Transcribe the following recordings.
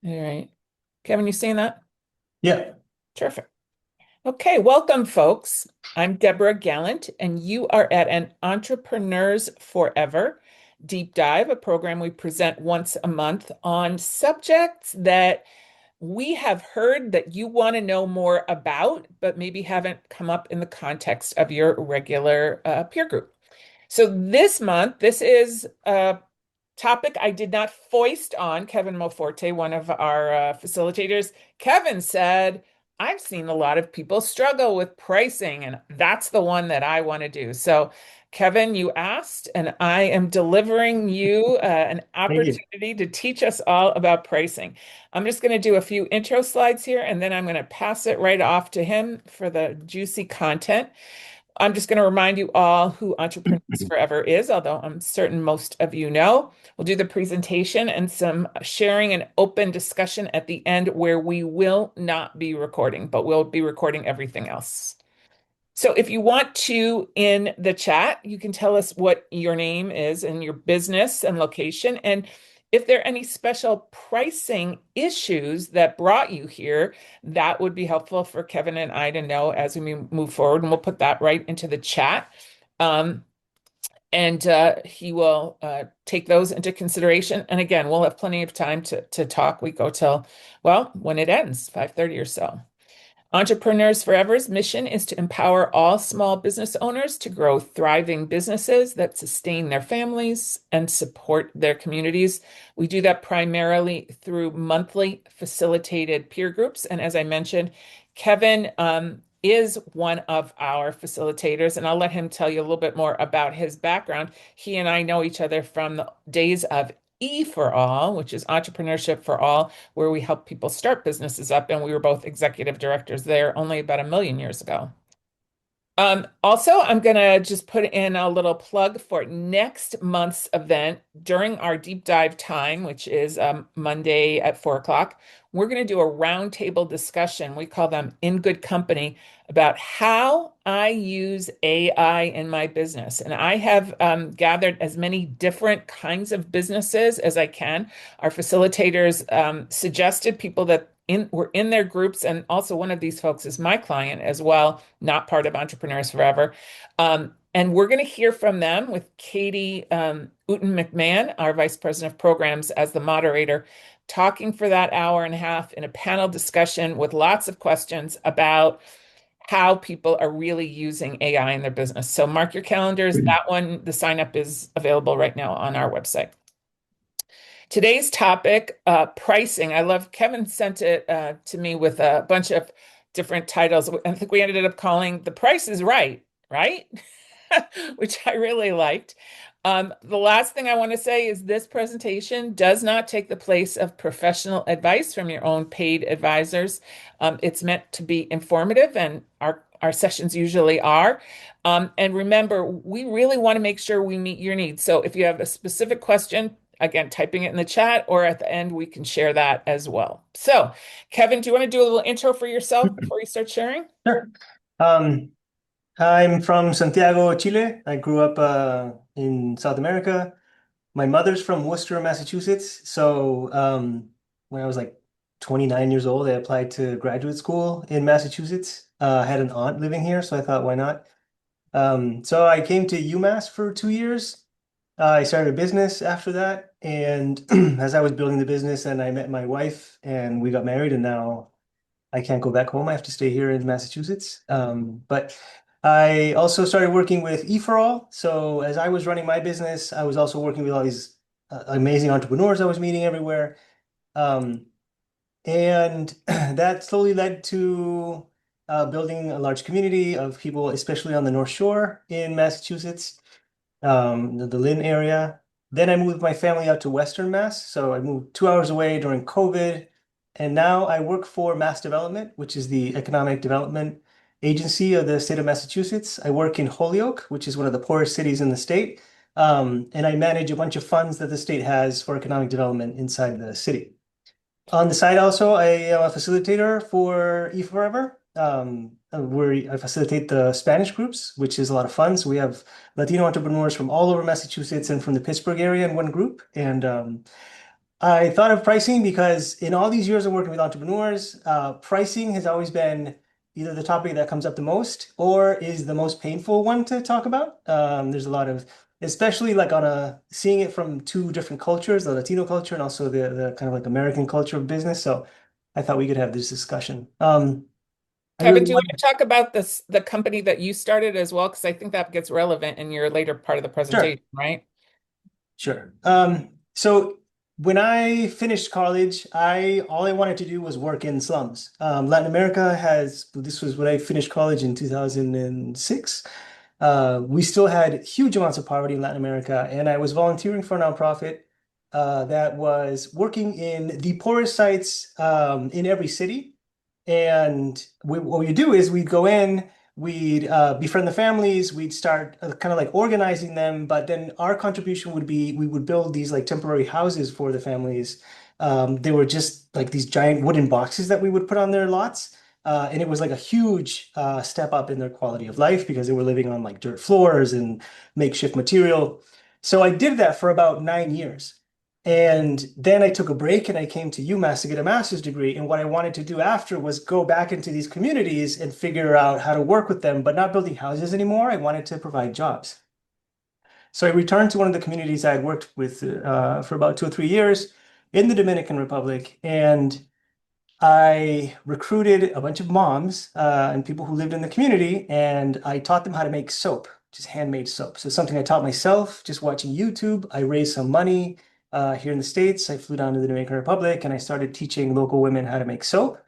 All right. Kevin, you seeing that? Yeah. Terrific. Okay, welcome, folks. I'm Deborah Gallant, and you are at an Entrepreneurs Forever deep dive, a program we present once a month on subjects that we have heard that you want to know more about, but maybe haven't come up in the context of your regular peer group. So this month, this is a topic I did not foist on Kevin Moforte, one of our facilitators. Kevin said, I've seen a lot of people struggle with pricing, and that's the one that I want to do. So, Kevin, you asked, and I am delivering you an Thank you. opportunity to teach us all about pricing. I'm just going to do a few intro slides here, and then I'm going to pass it right off to him for the juicy content. I'm just going to remind you all who Entrepreneurs Forever is, although I'm certain most of you know. We'll do the presentation and some sharing and open discussion at the end where we will not be recording, but we'll be recording everything else. So if you want to in the chat, you can tell us what your name is and your business and location. And if there are any special pricing issues that brought you here, that would be helpful for Kevin and I to know as we move forward. And we'll put that right into the chat. Um, and he will take those into consideration. And again, we'll have plenty of time to talk. We go till, well, when it ends, 5:30 or so. Entrepreneurs Forever's mission is to empower all small business owners to grow thriving businesses that sustain their families and support their communities. We do that primarily through monthly facilitated peer groups. And as I mentioned, Kevin is one of our facilitators, and I'll let him tell you a little bit more about his background. He and I know each other from the days of E for All, which is Entrepreneurship for All, where we help people start businesses up, and we were both executive directors there only about a million years ago. Also, I'm going to just put in a little plug for next month's event during our deep dive time, which is Monday at 4 o'clock. We're going to do a roundtable discussion. We call them In Good Company about how I use AI in my business. And I have gathered as many different kinds of businesses as I can. Our facilitators suggested people that were in their groups, and also one of these folks is my client as well, not part of Entrepreneurs Forever. And we're going to hear from them with Katie Uten McMahon, our Vice President of Programs, as the moderator, talking for that hour and a half in a panel discussion with lots of questions about how people are really using AI in their business. So mark your calendars. That one, the sign up is available right now on our website. Today's topic, pricing. I love Kevin sent it to me with a bunch of different titles. I think we ended up calling The Price is Right, right? Which I really liked. The last thing I want to say is this presentation does not take the place of professional advice from your own paid advisors. It's meant to be informative, and our sessions usually are. And remember, we really want to make sure we meet your needs. So if you have a specific question, again, typing it in the chat, or at the end, we can share that as well. So, Kevin, do you want to do a little intro for yourself before you start sharing? Sure. Um, I'm from Santiago, Chile. I grew up in South America. My mother's from Worcester, Massachusetts. So when I was like 29 years old, I applied to graduate school in Massachusetts. I had an aunt living here, so I thought, why not? So I came to UMass for 2 years. I started a business after that, and as I was building the business, and I met my wife, and we got married, and now I can't go back home. I have to stay here in Massachusetts. But I also started working with E4All. So as I was running my business, I was also working with all these amazing entrepreneurs I was meeting everywhere. Um, and that slowly led to building a large community of people, especially on the North Shore in Massachusetts, the Lynn area. Then I moved my family out to Western Mass. So I moved 2 hours away during COVID. And now I work for Mass Development, which is the economic development agency of the state of Massachusetts. I work in Holyoke, which is one of the poorest cities in the state. And I manage a bunch of funds that the state has for economic development inside the city. On the side also, I am a facilitator for eForever, where I facilitate the Spanish groups, which is a lot of fun. So we have Latino entrepreneurs from all over Massachusetts and from the Pittsburgh area in one group. And I thought of pricing because in all these years of working with entrepreneurs, pricing has always been either the topic that comes up the most or is the most painful one to talk about. There's a lot of, especially like on a seeing it from two different cultures, the Latino culture and also the kind of like American culture of business. So I thought we could have this discussion. I Kevin, really do you want want. to talk about this, the company that you started as well? Because I think that gets relevant in your later part of the Sure. presentation, right? Sure. So when I finished college, I all I wanted to do was work in slums. Latin America has, this was when I finished college in 2006. We still had huge amounts of poverty in Latin America, and I was volunteering for a nonprofit that was working in the poorest sites in every city. And what we do is we'd go in, we'd befriend the families, we'd start kind of like organizing them, but then our contribution would be we would build these like temporary houses for the families. They were just like these giant wooden boxes that we would put on their lots. And it was like a huge step up in their quality of life because they were living on like dirt floors and makeshift material. So I did that for about 9 years. And then I took a break and I came to UMass to get a master's degree. And what I wanted to do after was go back into these communities and figure out how to work with them, but not building houses anymore. I wanted to provide jobs. So I returned to one of the communities I had worked with for about 2 or 3 years in the Dominican Republic. And I recruited a bunch of moms and people who lived in the community, and I taught them how to make soap, just handmade soap. So something I taught myself just watching YouTube. I raised some money here in the States. I flew down to the Dominican Republic and I started teaching local women how to make soap.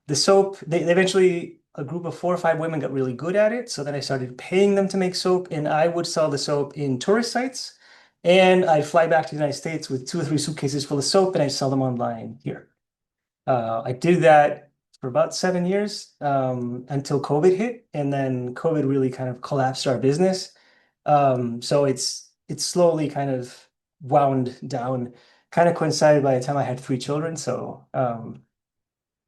The soap, they eventually, a group of 4 or 5 women got really good at it. So then I started paying them to make soap, and I would sell the soap in tourist sites. And I'd fly back to the United States with 2 or 3 suitcases full of soap, and I'd sell them online here. I did that for about 7 years until COVID hit, and then COVID really kind of collapsed our business. So it's slowly kind of wound down, kind of coincided by the time I had 3 children. So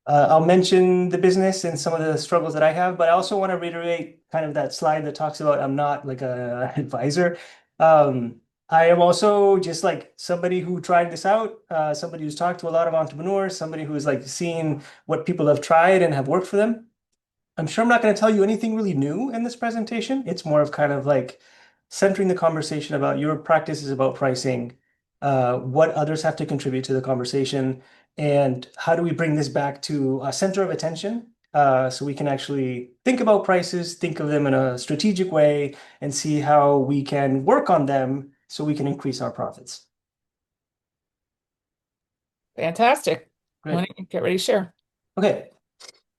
I'll mention the business and some of the struggles that I have, but I also want to reiterate kind of that slide that talks about I'm not like a advisor. Um, I am also just like somebody who tried this out, somebody who's talked to a lot of entrepreneurs, somebody who's like seen what people have tried and have worked for them. I'm sure I'm not going to tell you anything really new in this presentation. It's more of kind of like centering the conversation about your practices about pricing, what others have to contribute to the conversation, and how do we bring this back to a center of attention so we can actually think about prices, think of them in a strategic way, and see how we can work on them so we can increase our profits. Fantastic. Why Great. don't you get ready to share? Okay,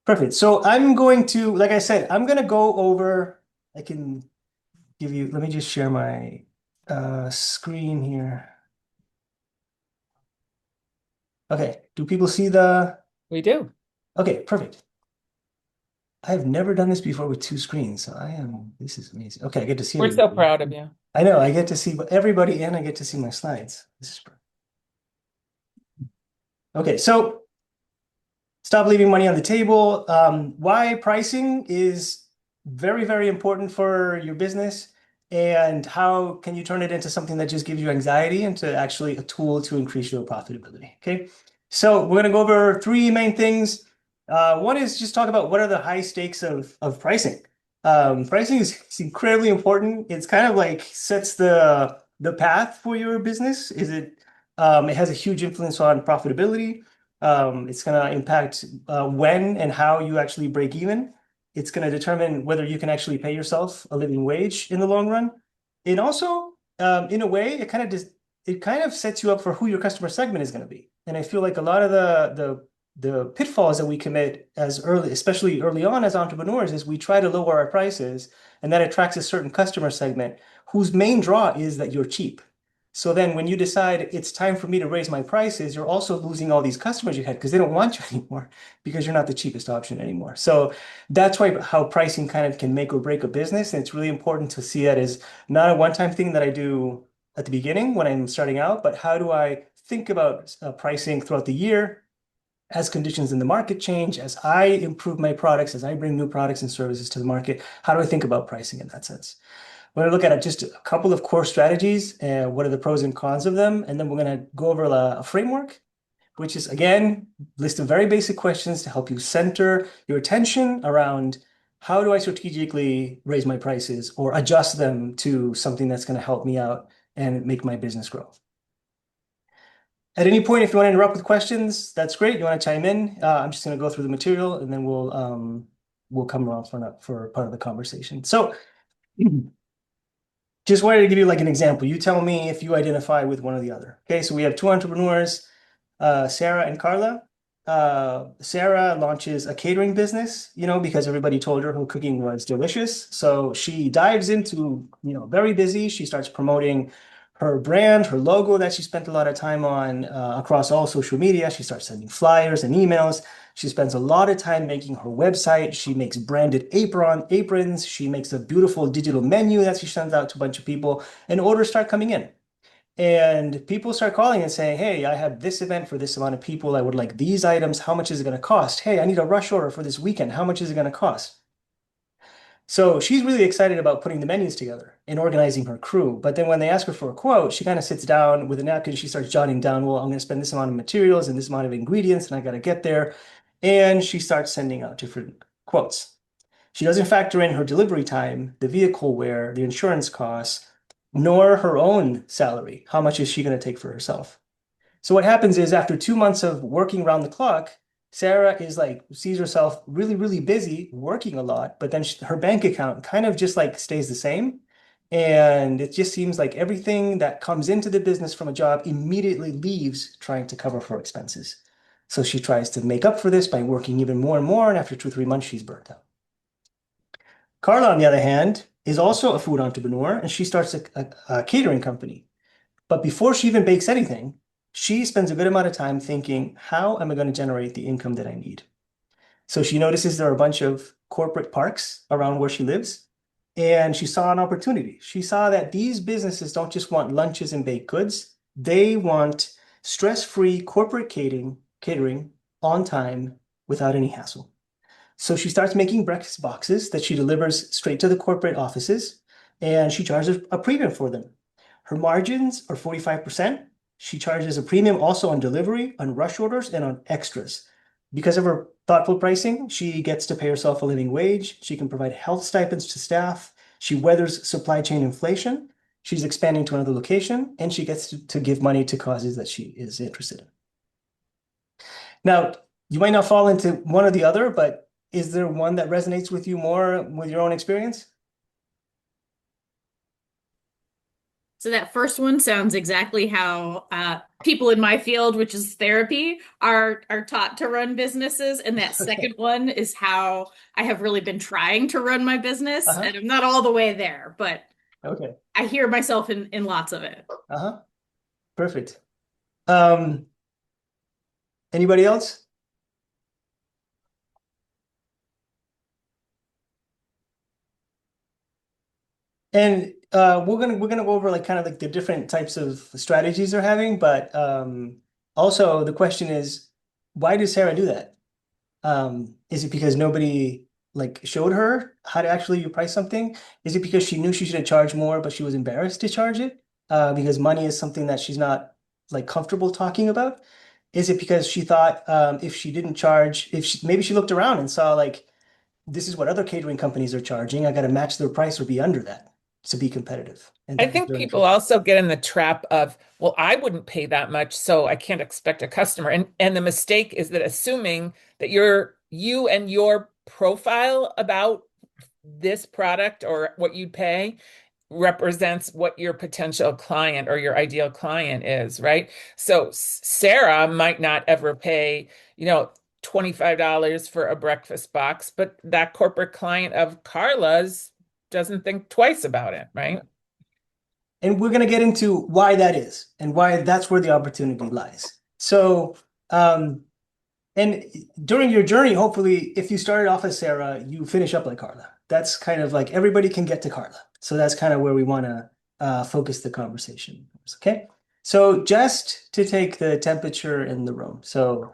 perfect. So I'm going to, like I said, I'm going to go over, I can give you, let me just share my screen here. Okay, do people see the, We do. okay, perfect. I have never done this before with two screens, so this is amazing. Okay, I get to see We're so everybody. proud of you. I know, I get to see everybody and I get to see my slides. This is perfect. Okay, so stop leaving money on the table. Why pricing is very, very important for your business, and how can you turn it into something that just gives you anxiety into actually a tool to increase your profitability. Okay, so we're going to go over 3 main things. One is just talk about what are the high stakes of pricing. Pricing is incredibly important. It's kind of like sets the path for your business. It has a huge influence on profitability. It's going to impact when and how you actually break even. It's going to determine whether you can actually pay yourself a living wage in the long run. And also, in a way, it kind of sets you up for who your customer segment is going to be. And I feel like a lot of the pitfalls that we commit as early, especially early on as entrepreneurs, is we try to lower our prices, and that attracts a certain customer segment whose main draw is that you're cheap. So then when you decide it's time for me to raise my prices, you're also losing all these customers you had because they don't want you anymore because you're not the cheapest option anymore. So that's why how pricing kind of can make or break a business. And it's really important to see that as not a one-time thing that I do at the beginning when I'm starting out, but how do I think about pricing throughout the year as conditions in the market change, as I improve my products, as I bring new products and services to the market, how do I think about pricing in that sense? We're going to look at just a couple of core strategies and what are the pros and cons of them. And then we're going to go over a framework, which is, again, list of very basic questions to help you center your attention around how do I strategically raise my prices or adjust them to something that's going to help me out and make my business grow. At any point, if you want to interrupt with questions, that's great. You want to chime in? I'm just going to go through the material and then we'll come around for part of the conversation. So just wanted to give you like an example. You tell me if you identify with one or the other. Okay, so we have two entrepreneurs, Sarah and Carla. Sarah launches a catering business, because everybody told her cooking was delicious. So she dives into, very busy. She starts promoting her brand, her logo that she spent a lot of time on across all social media. She starts sending flyers and emails. She spends a lot of time making her website. She makes branded aprons. She makes a beautiful digital menu that she sends out to a bunch of people, and orders start coming in. And people start calling and saying, hey, I have this event for this amount of people. I would like these items. How much is it going to cost? Hey, I need a rush order for this weekend. How much is it going to cost? So she's really excited about putting the menus together and organizing her crew. But then when they ask her for a quote, she kind of sits down with a napkin. She starts jotting down, well, I'm going to spend this amount of materials and this amount of ingredients, and I got to get there. And she starts sending out different quotes. She doesn't factor in her delivery time, the vehicle wear, the insurance costs, nor her own salary. How much is she going to take for herself? So what happens is after 2 months of working around the clock, Sarah is like sees herself really, really busy working a lot, but then her bank account kind of just like stays the same. And it just seems like everything that comes into the business from a job immediately leaves trying to cover for expenses. So she tries to make up for this by working even more and more. And after 2, 3 months, she's burnt out. Carla, on the other hand, is also a food entrepreneur and she starts a catering company. But before she even bakes anything, she spends a good amount of time thinking, how am I going to generate the income that I need? So she notices there are a bunch of corporate parks around where she lives, and she saw an opportunity. She saw that these businesses don't just want lunches and baked goods, they want stress-free corporate catering on time without any hassle. So she starts making breakfast boxes that she delivers straight to the corporate offices, and she charges a premium for them. Her margins are 45%. She charges a premium also on delivery, on rush orders, and on extras. Because of her thoughtful pricing, she gets to pay herself a living wage. She can provide health stipends to staff. She weathers supply chain inflation. She's expanding to another location, and she gets to give money to causes that she is interested in. Now, you might not fall into one or the other, but is there one that resonates with you more with your own experience? So that first one sounds exactly how people in my field, which is therapy, are taught to run businesses. And that Okay. second one is how I have really been trying to run my business. Uh-huh. And I'm not all the way there, but Okay. I hear myself in lots of it. Uh-huh. Perfect. Um, Anybody else? And we're gonna go over like kind of like the different types of strategies they're having, but also the question is, why does Sarah do that? Is it because nobody like showed her how to actually price something? Is it because she knew she should have charged more, but she was embarrassed to charge it? Because money is something that she's not like comfortable talking about? Is it because she thought if she didn't charge, if she, maybe she looked around and saw like this is what other catering companies are charging, I got to match their price or be under that to be competitive. And I that was think their people interest. also get in the trap of, well, I wouldn't pay that much, so I can't expect a customer. And the mistake is that assuming that you and your profile about this product or what you'd pay represents what your potential client or your ideal client is, right? So Sarah might not ever pay, $25 for a breakfast box, but that corporate client of Carla's doesn't think twice about it, right? And we're going to get into why that is and why that's where the opportunity lies. So, um, and during your journey, hopefully, if you started off as Sarah, you finish up like Carla. That's kind of like everybody can get to Carla. So that's kind of where we want to focus the conversation. Okay. So just to take the temperature in the room. So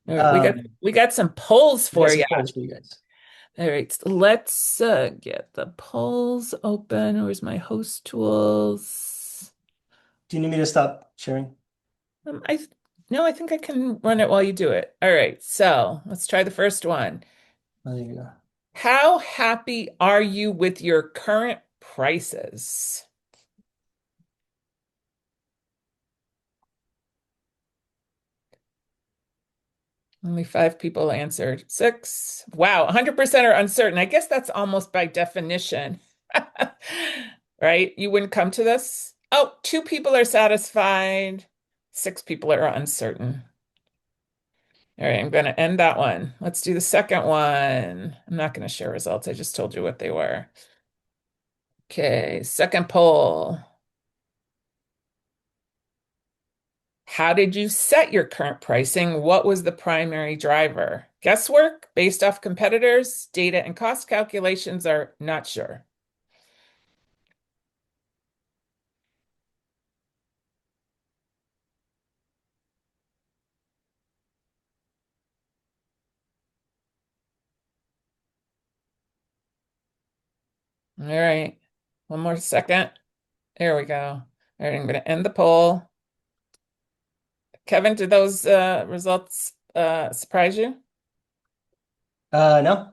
We got um, we got some polls we got for you. some polls for you guys. All right, so let's get the polls open. Where's my host tools? Do you need me to stop sharing? I no, I think I can run it while you do it. All right, so let's try the first one. Oh, there you go. How happy are you with your current prices? Only five people answered. Six. Wow, 100% are uncertain. I guess that's almost by definition, right? You wouldn't come to this. Oh, two people are satisfied. Six people are uncertain. All right, I'm going to end that one. Let's do the second one. I'm not going to share results. I just told you what they were. Okay, second poll. How did you set your current pricing? What was the primary driver? Guesswork based off competitors, data and cost calculations are not sure. All right, one more second. There we go. All right, I'm going to end the poll. Kevin, did those results surprise you? No,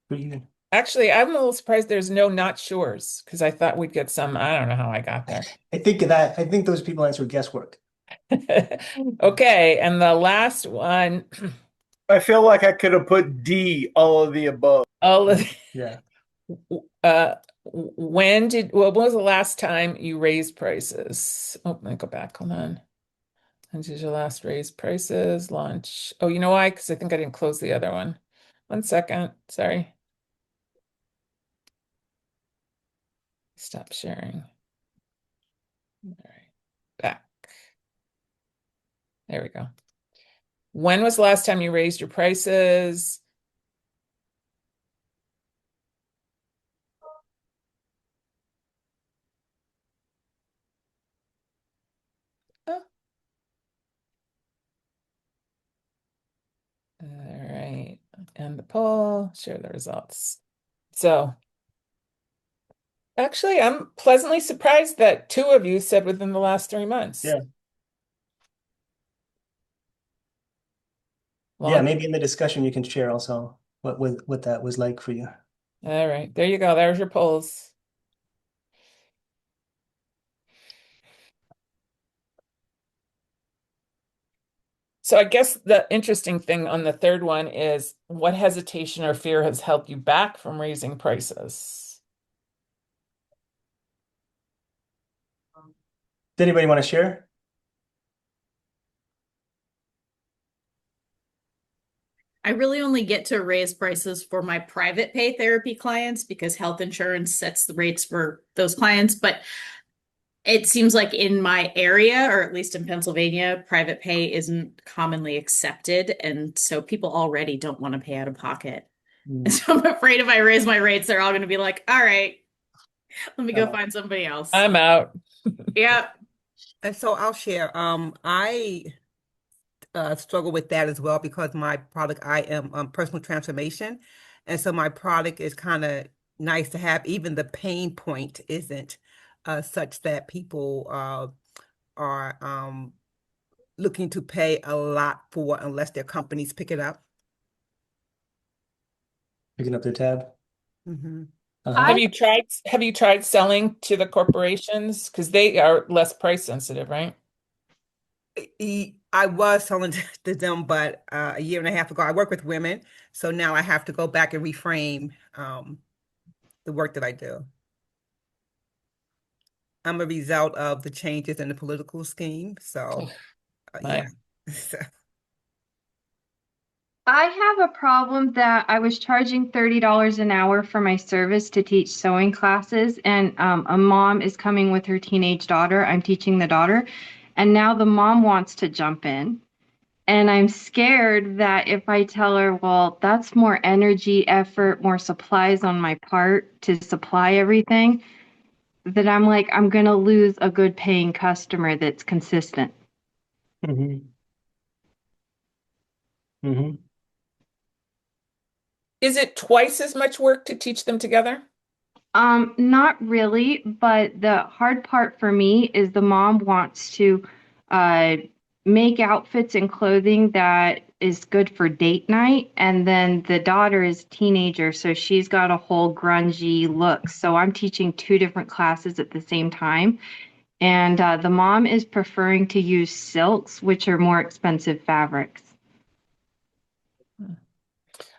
pretty even. Actually, I'm a little surprised there's no not sures because I thought we'd get some. I don't know how I got there. I think those people answered guesswork. Okay, and the last one, I feel like I could have put D, all of the above. all of Yeah. when was the last time you raised prices? Oh, let me go back. Hold on. When did you last raise prices? Launch. Oh, you know why? Because I think I didn't close the other one. One second. Sorry. Stop sharing. All right. Back. There we go. When was the last time you raised your prices? Oh, all right. End the poll. Share the results. So actually, I'm pleasantly surprised that two of you said within the last 3 months. Yeah. Yeah, Long. maybe in the discussion you can share also what that was like for you. All right. There you go. There's your polls. So I guess the interesting thing on the third one is what hesitation or fear has held you back from raising prices? Does anybody want to share? I really only get to raise prices for my private pay therapy clients because health insurance sets the rates for those clients. But it seems like in my area, or at least in Pennsylvania, private pay isn't commonly accepted. And so people already don't want to pay out of pocket. And Mm. so I'm afraid if I raise my rates, they're all going to be like, all right, let me go Uh, find somebody else. I'm out. Yeah. And so I'll share. I struggle with that as well because my product, I am personal transformation. And so my product is kind of nice to have. Even the pain point isn't such that people are looking to pay a lot for unless their companies pick it up. Picking up their tab. Hmm. Uh-huh. Have I you tried selling to the corporations? Because they are less price sensitive, right? I was selling to them, but a year and a half ago, I work with women. So now I have to go back and reframe the work that I do. I'm a result of the changes in the political scheme. So, yeah. My, So, I have a problem that I was charging $30 an hour for my service to teach sewing classes, and a mom is coming with her teenage daughter. I'm teaching the daughter, and now the mom wants to jump in. And I'm scared that if I tell her, well, that's more energy, effort, more supplies on my part to supply everything, that I'm like, I'm going to lose a good paying customer that's consistent. Hmm. Hmm. Is it twice as much work to teach them together? Not really, but the hard part for me is the mom wants to uh make outfits and clothing that is good for date night, and then the daughter is a teenager, so she's got a whole grungy look. So I'm teaching two different classes at the same time, and the mom is preferring to use silks, which are more expensive fabrics.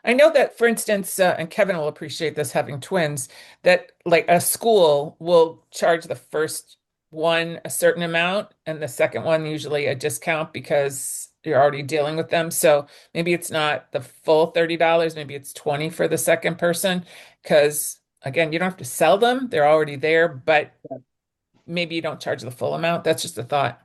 I know that, for instance, and Kevin will appreciate this having twins, that like a school will charge the first one a certain amount and the second one usually a discount because you're already dealing with them. So maybe it's not the full $30, maybe it's 20 for the second person, because again, you don't have to sell them, they're already there, but maybe you don't charge the full amount. That's just a thought.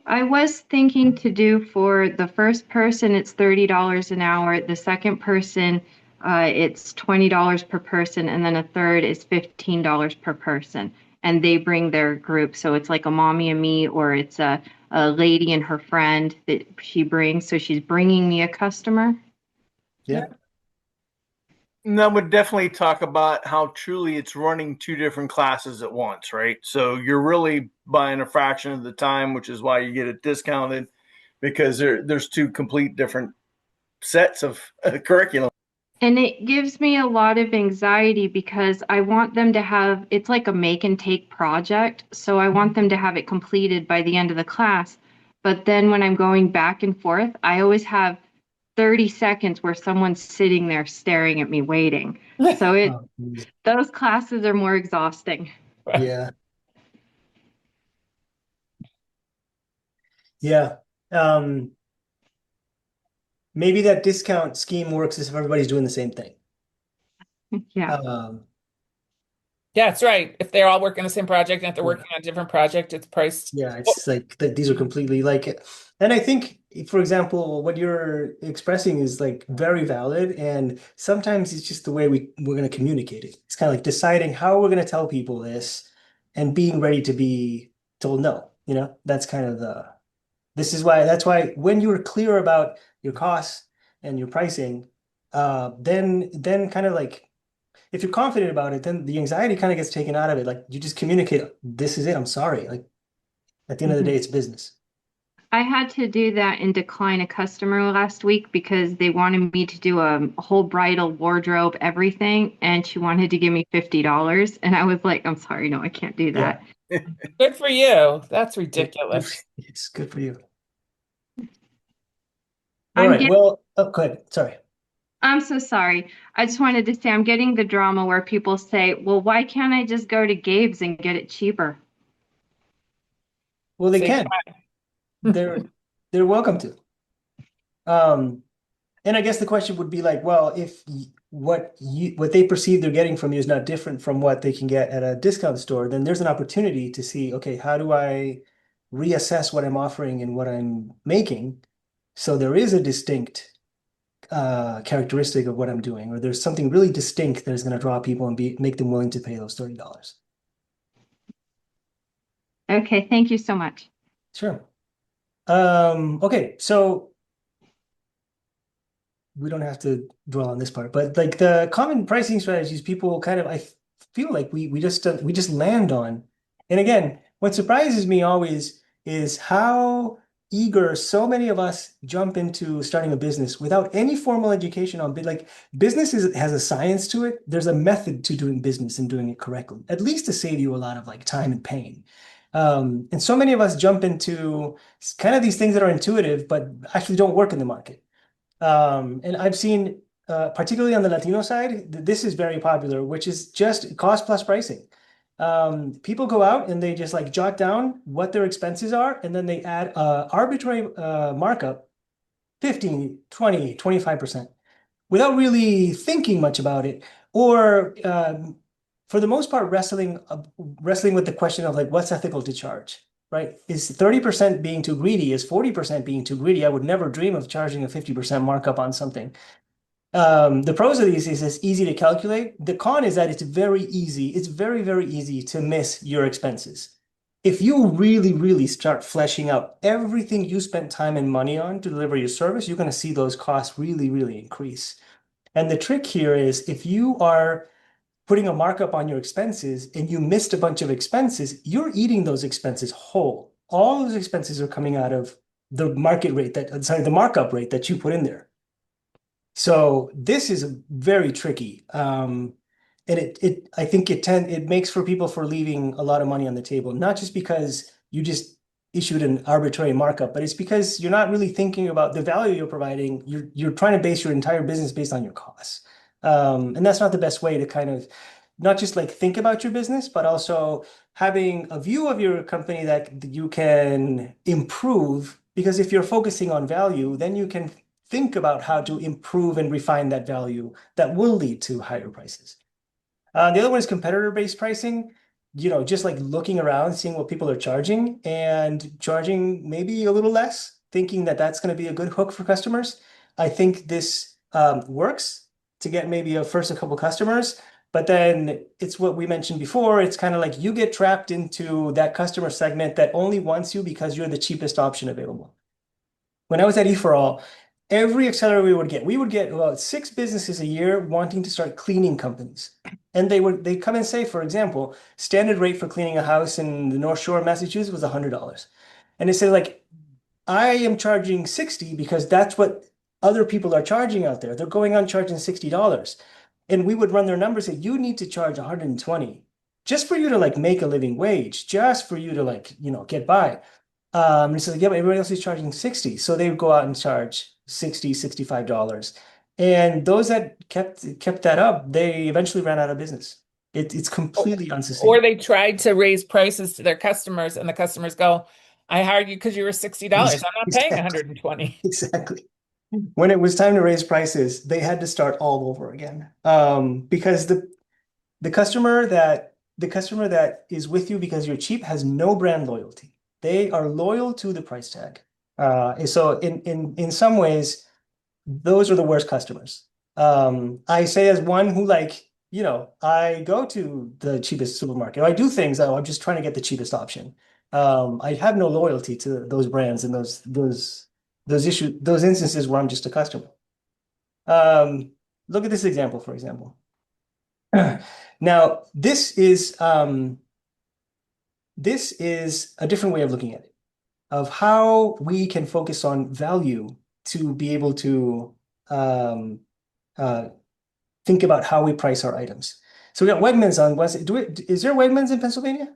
I was thinking to do for the first person, it's $30 an hour. The second person, it's $20 per person. And then a third is $15 per person. And they bring their group. So it's like a mommy and me, or it's a lady and her friend that she brings. So she's bringing me a customer. Yeah. And that would definitely talk about how truly it's running two different classes at once, right? So you're really buying a fraction of the time, which is why you get it discounted because there's two complete different sets of curriculum. And it gives me a lot of anxiety because I want them to have, it's like a make and take project. So I want them to have it completed by the end of the class. But then when I'm going back and forth, I always have 30 seconds where someone's sitting there staring at me waiting. So Oh, those classes are more exhausting. yeah. Yeah. Um, Maybe that discount scheme works if everybody's doing the same thing. Yeah. Yeah, that's right. If they're all working on the same project and if they're Yeah. working on a different project, it's priced. Yeah, it's like that these are completely like, and I think, for example, what you're expressing is like very valid, and sometimes it's just the way we're going to communicate it. It's kind of like deciding how we're going to tell people this and being ready to be told no, that's kind of that's why when you're clear about your costs and your pricing, then kind of like if you're confident about it, then the anxiety kind of gets taken out of it. Like you just communicate, this is it, I'm sorry. Like at the end of the Mhm. day, it's business. I had to do that and decline a customer last week because they wanted me to do a whole bridal wardrobe, everything, and she wanted to give me $50. And I was like, I'm sorry, no, I can't do Yeah. that. Good for you. That's Good ridiculous. It's good for you. All I'm right. getting, Well, oh, go ahead. Sorry. I'm so sorry. I just wanted to say I'm getting the drama where people say, well, why can't I just go to Gabe's and get it cheaper? Well, they Say can. goodbye. They're welcome to. Um, and I guess the question would be like, well, if what they perceive they're getting from you is not different from what they can get at a discount store, then there's an opportunity to see, okay, how do I reassess what I'm offering and what I'm making? So there is a distinct characteristic of what I'm doing, or there's something really distinct that is going to draw people and make them willing to pay those $30. Okay, thank you so much. Sure. Okay, so we don't have to dwell on this part, but like the common pricing strategies, people kind of I feel like we just land on. And again, what surprises me always is how eager so many of us jump into starting a business without any formal education on like business has a science to it. There's a method to doing business and doing it correctly, at least to save you a lot of like time and pain. And so many of us jump into kind of these things that are intuitive, but actually don't work in the market. And I've seen, particularly on the Latino side, this is very popular, which is just cost plus pricing. People go out and they just like jot down what their expenses are, and then they add arbitrary markup, 15, 20, 25%, without really thinking much about it, or for the most part, wrestling with the question of like what's ethical to charge, right? Is 30% being too greedy? Is 40% being too greedy? I would never dream of charging a 50% markup on something. The pros of these is it's easy to calculate. The con is that it's very easy. It's very, very easy to miss your expenses. If you really, really start fleshing out everything you spent time and money on to deliver your service, you're going to see those costs really, really increase. And the trick here is if you are putting a markup on your expenses and you missed a bunch of expenses, you're eating those expenses whole. All those expenses are coming out of the market rate the markup rate that you put in there. So this is very tricky. And I think it makes for people for leaving a lot of money on the table, not just because you just issued an arbitrary markup, but it's because you're not really thinking about the value you're providing. You're trying to base your entire business based on your costs. And that's not the best way to kind of not just like think about your business, but also having a view of your company that you can improve. Because if you're focusing on value, then you can think about how to improve and refine that value that will lead to higher prices. The other one is competitor-based pricing. Just like looking around, seeing what people are charging and charging maybe a little less, thinking that that's going to be a good hook for customers. I think this works to get maybe a couple customers, but then it's what we mentioned before. It's kind of like you get trapped into that customer segment that only wants you because you're the cheapest option available. When I was at E4All, every accelerator we would get about 6 businesses a year wanting to start cleaning companies. And they come and say, for example, standard rate for cleaning a house in the North Shore of Massachusetts was $100. And they say, like, I am charging 60 because that's what other people are charging out there. They're going on charging $60. And we would run their numbers and say, you need to charge 120 just for you to like make a living wage, just for you to like, get by. And so yeah, but everybody else is charging 60. So they would go out and charge 60, $65. And those that kept that up, they eventually ran out of business. It's completely Or unsustainable. they tried to raise prices to their customers, and the customers go, I hired you because you were $60. I'm not paying Exactly. 120. Exactly. When it was time to raise prices, they had to start all over again. Because the customer that is with you because you're cheap has no brand loyalty. They are loyal to the price tag. And so in some ways, those are the worst customers. I say as one who I go to the cheapest supermarket. I do things that I'm just trying to get the cheapest option. I have no loyalty to those brands and those instances where I'm just a customer. Um, Look at this example, for example. Now, this is a different way of looking at it, of how we can focus on value to be able to um, uh, think about how we price our items. So we got Wegmans on West. Is there Wegmans in Pennsylvania?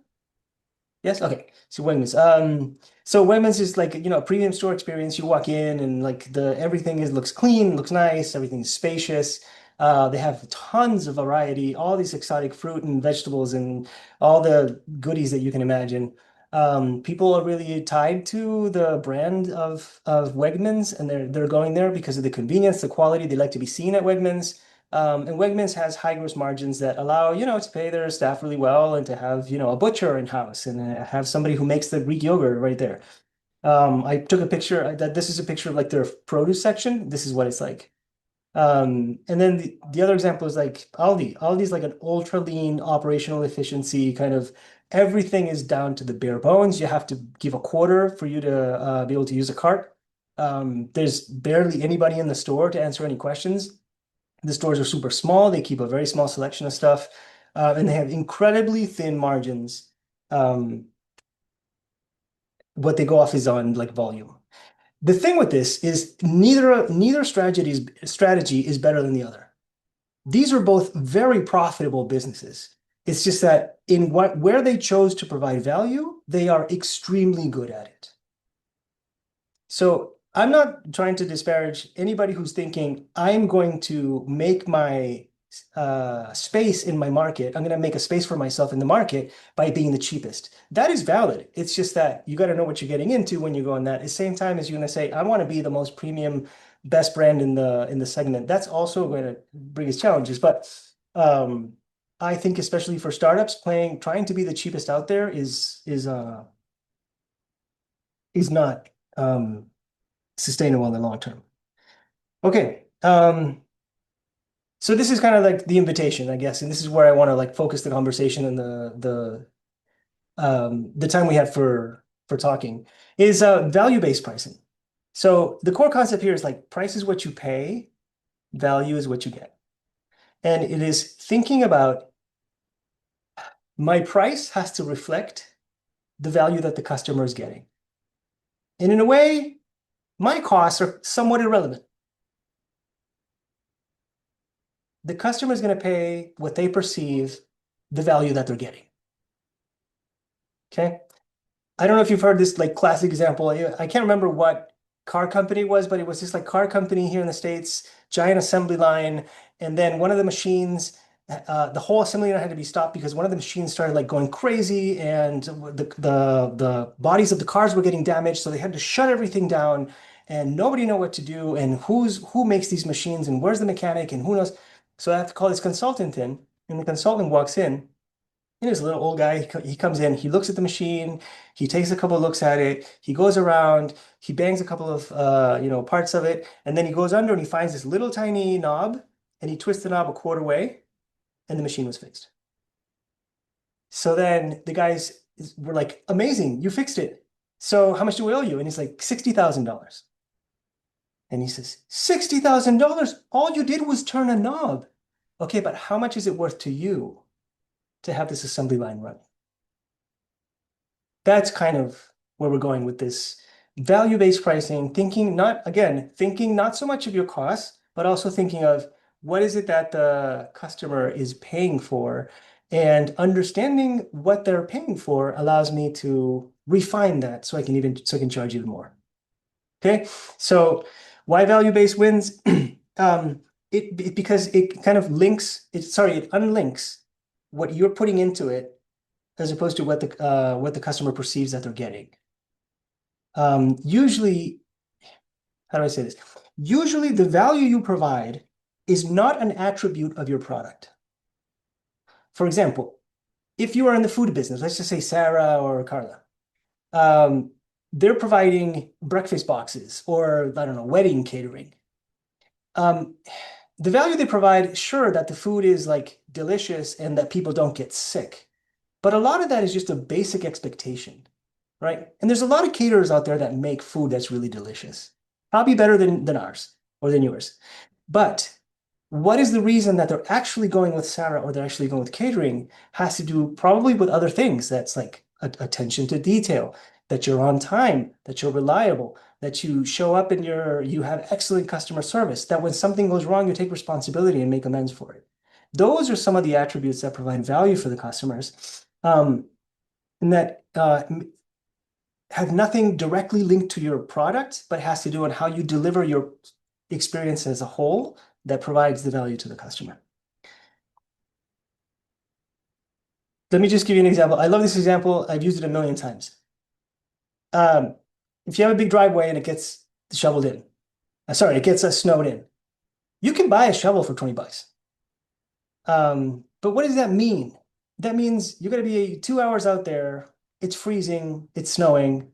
Yes. Okay. So Wegmans. So Wegmans is like a premium store experience. You walk in and like everything looks clean, looks nice, everything's spacious. They have tons of variety, all these exotic fruit and vegetables and all the goodies that you can imagine. People are really tied to the brand of Wegmans, and they're going there because of the convenience, the quality. They like to be seen at Wegmans. And Wegmans has high gross margins that allow, to pay their staff really well and to have, a butcher in-house and have somebody who makes the Greek yogurt right there. I took a picture that this is a picture of like their produce section. This is what it's like. And then the other example is like Aldi. Aldi's like an ultra lean operational efficiency kind of everything is down to the bare bones. You have to give a quarter for you to be able to use a cart. There's barely anybody in the store to answer any questions. The stores are super small. They keep a very small selection of stuff, and they have incredibly thin margins. What they go off is on like volume. The thing with this is neither strategy is better than the other. These are both very profitable businesses. It's just that where they chose to provide value, they are extremely good at it. So I'm not trying to disparage anybody who's thinking I'm going to make my space in my market. I'm going to make a space for myself in the market by being the cheapest. That is valid. It's just that you got to know what you're getting into when you go in that. At the same time as you're going to say, I want to be the most premium, best brand in the segment. That's also going to bring us challenges. But I think especially for startups, trying to be the cheapest out there is not sustainable in the long term. Okay. So this is kind of like the invitation, I guess, and this is where I want to like focus the conversation and the time we have for talking is value-based pricing. So the core concept here is like price is what you pay, value is what you get. And it is thinking about my price has to reflect the value that the customer is getting. And in a way, my costs are somewhat irrelevant. The customer is going to pay what they perceive the value that they're getting. Okay. I don't know if you've heard this like classic example. I can't remember what car company it was, but it was this like car company here in the States, giant assembly line. And then one of the machines, the whole assembly line had to be stopped because one of the machines started like going crazy and the bodies of the cars were getting damaged. So they had to shut everything down and nobody knew what to do and who makes these machines and where's the mechanic and who knows. So I have to call this consultant in, and the consultant walks in. And he's a little old guy. He comes in, he looks at the machine, he takes a couple of looks at it, he goes around, he bangs a couple of parts of it, and then he goes under and he finds this little tiny knob and he twists the knob a quarter way, and the machine was fixed. So then the guys were like, amazing, you fixed it. So how much do we owe you? And he's like, $60,000. And he says, $60,000? All you did was turn a knob. Okay, but how much is it worth to you to have this assembly line running? That's kind of where we're going with this value-based pricing, thinking not so much of your costs, but also thinking of what is it that the customer is paying for, and understanding what they're paying for allows me to refine that so I can charge even more. Okay, so why value-based wins? Because it kind of it unlinks what you're putting into it as opposed to what the customer perceives that they're getting. Usually, how do I say this? Usually the value you provide is not an attribute of your product. For example, if you are in the food business, let's just say Sarah or Carla, they're providing breakfast boxes or, I don't know, wedding catering. The value they provide, sure, that the food is like delicious and that people don't get sick. But a lot of that is just a basic expectation, right? And there's a lot of caterers out there that make food that's really delicious, probably better than ours or than yours. But what is the reason that they're actually going with Sarah or they're actually going with catering has to do probably with other things. That's like attention to detail, that you're on time, that you're reliable, that you show up and you have excellent customer service, that when something goes wrong, you take responsibility and make amends for it. Those are some of the attributes that provide value for the customers, and that have nothing directly linked to your product, but has to do with how you deliver your experience as a whole that provides the value to the customer. Let me just give you an example. I love this example. I've used it a million times. If you have a big driveway and it gets shoveled in, it gets snowed in, you can buy a shovel for 20 bucks. But what does that mean? That means you're going to be 2 hours out there. It's freezing. It's snowing.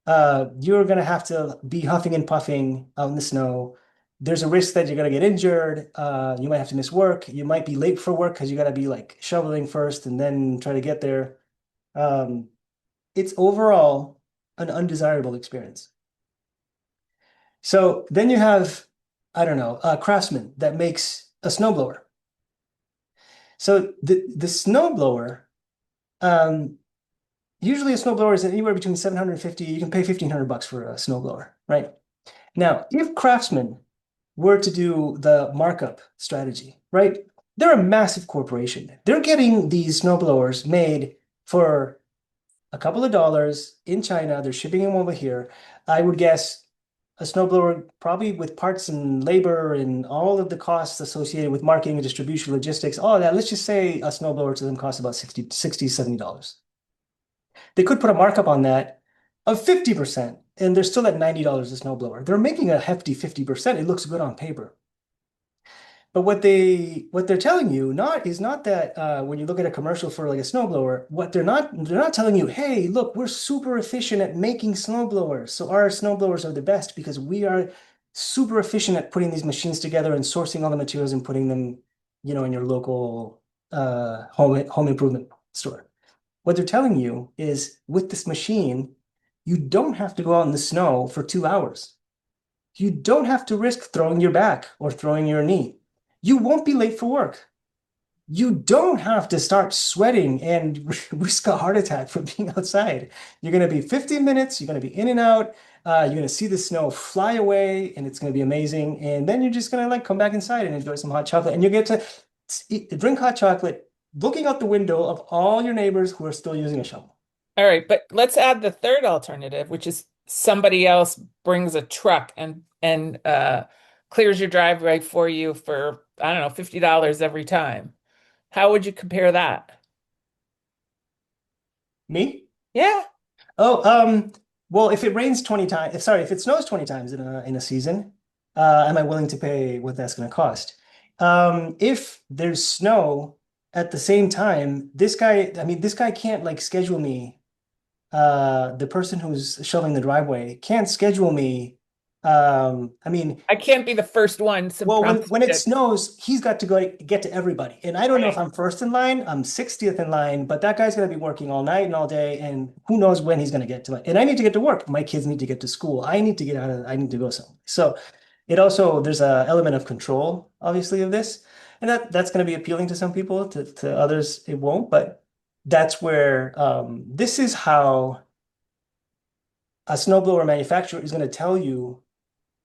You're going to have to be huffing and puffing out in the snow. There's a risk that you're going to get injured. You might have to miss work. You might be late for work because you got to be like shoveling first and then try to get there. It's overall an undesirable experience. So then you have, I don't know, a craftsman that makes a snowblower. So the snowblower, usually a snowblower is anywhere between 750, you can pay 1,500 bucks for a snowblower, right? Now, if Craftsman were to do the markup strategy, right? They're a massive corporation. They're getting these snowblowers made for a couple of dollars in China. They're shipping them over here. I would guess a snowblower, probably with parts and labor and all of the costs associated with marketing and distribution, logistics, all of that, let's just say a snowblower to them costs about $60, $70. They could put a markup on that of 50%, and they're still at $90 a snowblower. They're making a hefty 50%. It looks good on paper. But what they're telling you is not that when you look at a commercial for like a snowblower, they're not telling you, hey, look, we're super efficient at making snowblowers. So our snowblowers are the best because we are super efficient at putting these machines together and sourcing all the materials and putting them, in your local home improvement store. What they're telling you is with this machine, you don't have to go out in the snow for 2 hours. You don't have to risk throwing your back or throwing your knee. You won't be late for work. You don't have to start sweating and risk a heart attack from being outside. You're going to be 15 minutes, you're going to be in and out, you're going to see the snow fly away, and it's going to be amazing. And then you're just going to like come back inside and enjoy some hot chocolate. And you get to drink hot chocolate looking out the window of all your neighbors who are still using a shovel. All right, but let's add the third alternative, which is somebody else brings a truck and clears your driveway for you for, I don't know, $50 every time. How would you compare that? Me? Yeah. Oh, well, if it rains 20 times, if it snows 20 times in a season, am I willing to pay what that's going to cost? If there's snow at the same time, this guy can't like schedule me. The person who's shoveling the driveway can't schedule me. I mean, I can't be the first one, some well, prompt when it tips. snows, he's got to go get to everybody. And I don't know if Right. I'm first in line, I'm 60th in line, but that guy's going to be working all night and all day, and who knows when he's going to get to it. And I need to get to work. My kids need to get to school. I need to go somewhere. So it also, there's a element of control, obviously, of this. And that's going to be appealing to some people, to others, it won't. But that's where this is how a snowblower manufacturer is going to tell you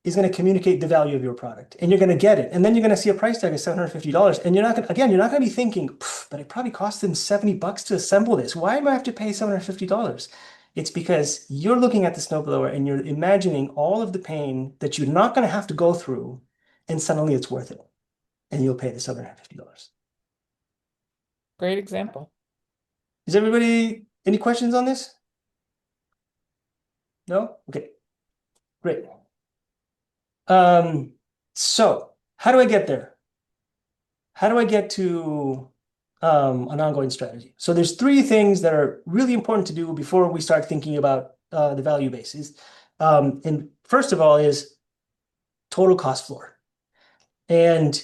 is going to communicate the value of your product and you're going to get it. And then you're going to see a price tag of $750. And you're not going to be thinking, but it probably cost them $70 to assemble this. Why do I have to pay $750? It's because you're looking at the snowblower and you're imagining all of the pain that you're not going to have to go through. And suddenly it's worth it. And you'll pay the $750. Great example. Is everybody, any questions on this? No? Okay, great. So how do I get there? How do I get to an ongoing strategy? So there's three things that are really important to do before we start thinking about the value bases. And first of all is total cost floor. And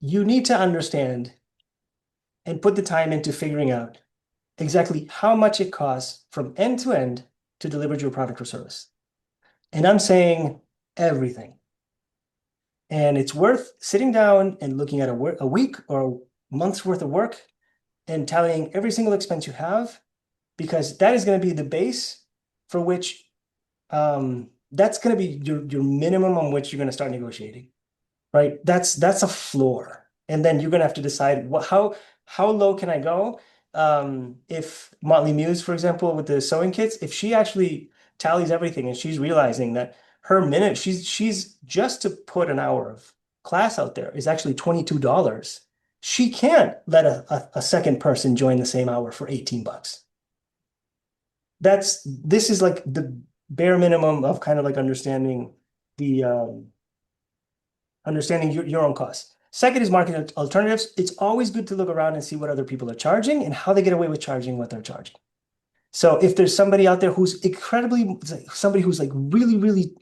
you need to understand and put the time into figuring out exactly how much it costs from end to end to deliver your product or service. And I'm saying everything. And it's worth sitting down and looking at a week or a month's worth of work and tallying every single expense you have, because that is going to be the base for which that's going to be your minimum on which you're going to start negotiating, right? That's a floor. And then you're going to have to decide how low can I go? If Motley Muse, for example, with the sewing kits, if she actually tallies everything and she's realizing that her minute, she's just to put an hour of class out there is actually $22. She can't let a second person join the same hour for $18. This is like the bare minimum of kind of like understanding the understanding your own costs. Second is market alternatives. It's always good to look around and see what other people are charging and how they get away with charging what they're charging. So if there's somebody out there who's somebody who's like really, really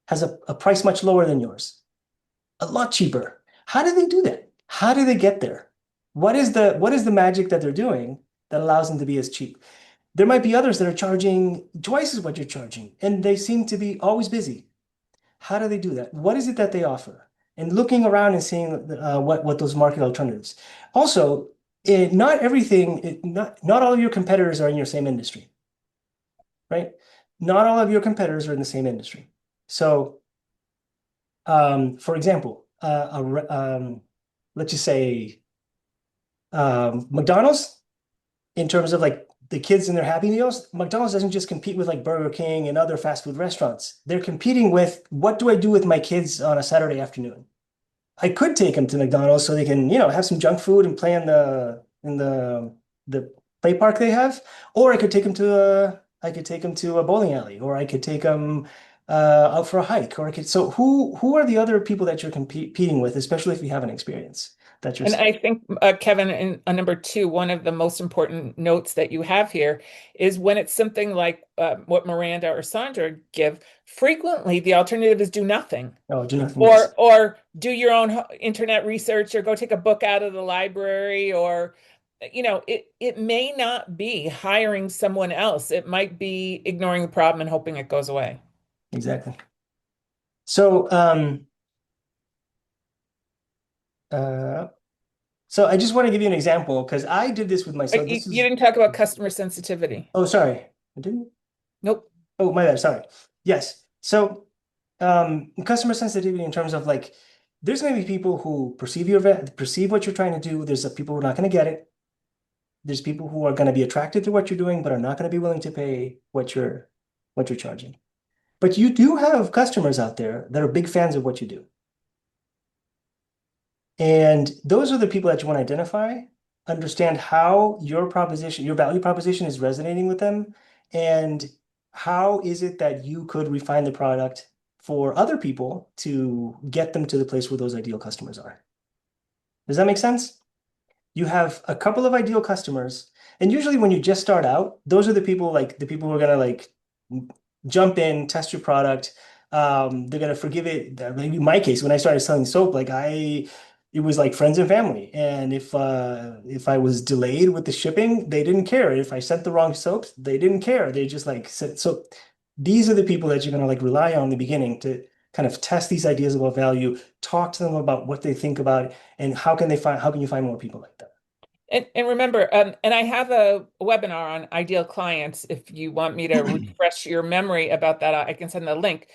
has a price much lower than yours, a lot cheaper. How do they do that? How do they get there? What is the magic that they're doing that allows them to be as cheap? There might be others that are charging twice as what you're charging, and they seem to be always busy. How do they do that? What is it that they offer? And looking around and seeing what those market alternatives. Also, not all of your competitors are in your same industry, right? Not all of your competitors are in the same industry. So, for example, let's just say McDonald's, in terms of like the kids and their Happy Meals, McDonald's doesn't just compete with like Burger King and other fast food restaurants. They're competing with, what do I do with my kids on a Saturday afternoon? I could take them to McDonald's so they can, have some junk food and play in the play park they have, or I could take them to a bowling alley, or I could take them out for a hike, or I could. So who are the other people that you're competing with, especially if you haven't experienced that you're And I saying? think, Kevin, in number two, one of the most important notes that you have here is when it's something like what Miranda or Sandra give, frequently the alternative is do nothing. Oh, do nothing. Yes. Or do your own internet research or go take a book out of the library or it may not be hiring someone else. It might be ignoring the problem and hoping it goes away. Exactly. So, uh, so I just want to give you an example because I did this with myself. But you didn't talk about customer sensitivity. Oh, sorry. I didn't. Nope. Oh, my bad. Sorry. Yes. So, customer sensitivity in terms of like, there's going to be people who perceive what you're trying to do. There's people who are not going to get it. There's people who are going to be attracted to what you're doing, but are not going to be willing to pay what you're charging. But you do have customers out there that are big fans of what you do. And those are the people that you want to identify, understand how your proposition, your value proposition is resonating with them, and how is it that you could refine the product for other people to get them to the place where those ideal customers are. Does that make sense? You have a couple of ideal customers, and usually when you just start out, those are the people who are gonna like jump in, test your product. They're gonna forgive it. Maybe in my case, when I started selling soap, it was like friends and family. And if I was delayed with the shipping, they didn't care. If I sent the wrong soaps, they didn't care. They just like said so. These are the people that you're gonna like rely on in the beginning to kind of test these ideas about value, talk to them about what they think about it, and how can you find more people like that? And remember, and I have a webinar on ideal clients. If you want me to refresh your memory about that, I can send the link.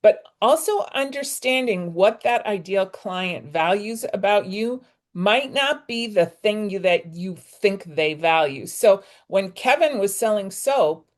But also understanding what that ideal client values about you might not be the thing that you think they value. So when Kevin was selling soap,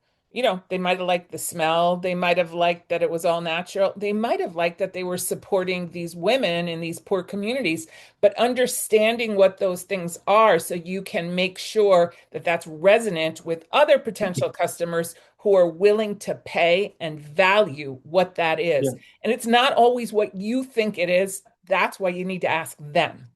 they might have liked the smell. They might have liked that it was all natural. They might have liked that they were supporting these women in these poor communities, but understanding what those things are so you can make sure that that's resonant with other potential customers who are willing to pay and value what that Yeah. is. And it's not always what you think it is. That's why you need to ask them.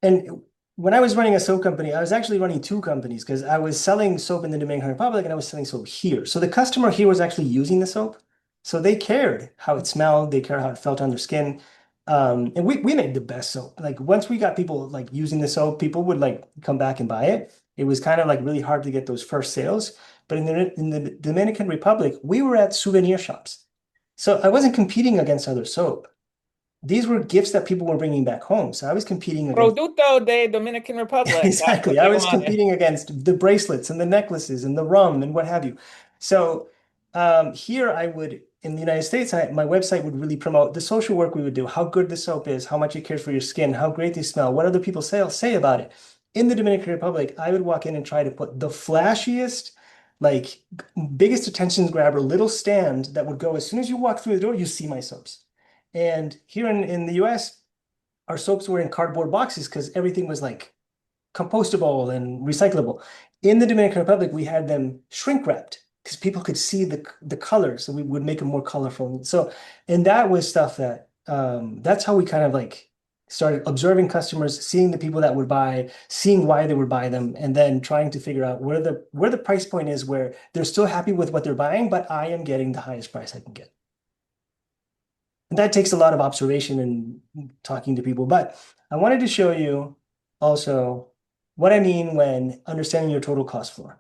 And when I was running a soap company, I was actually running two companies because I was selling soap in the Dominican Republic and I was selling soap here. So the customer here was actually using the soap. So they cared how it smelled, they cared how it felt on their skin. And we made the best soap. Like once we got people like using the soap, people would like come back and buy it. It was kind of like really hard to get those first sales. But in the Dominican Republic, we were at souvenir shops. So I wasn't competing against other soap. These were gifts that people were bringing back home. So I was competing against Producto de Dominican Republic. That's what exactly. I they was wanted. competing against the bracelets and the necklaces and the rum and what have you. So here I would in the United States, my website would really promote the social work we would do, how good the soap is, how much it cares for your skin, how great they smell, what other people say about it. In the Dominican Republic, I would walk in and try to put the flashiest, like biggest attention grabber little stand that would go as soon as you walk through the door, you see my soaps. And here in the US, our soaps were in cardboard boxes because everything was like compostable and recyclable. In the Dominican Republic, we had them shrink wrapped because people could see the colors, so we would make them more colorful. So, and that was stuff that that's how we kind of like started observing customers, seeing the people that would buy, seeing why they would buy them, and then trying to figure out where the price point is where they're still happy with what they're buying, but I am getting the highest price I can get. And that takes a lot of observation and talking to people. But I wanted to show you also what I mean when understanding your total cost floor.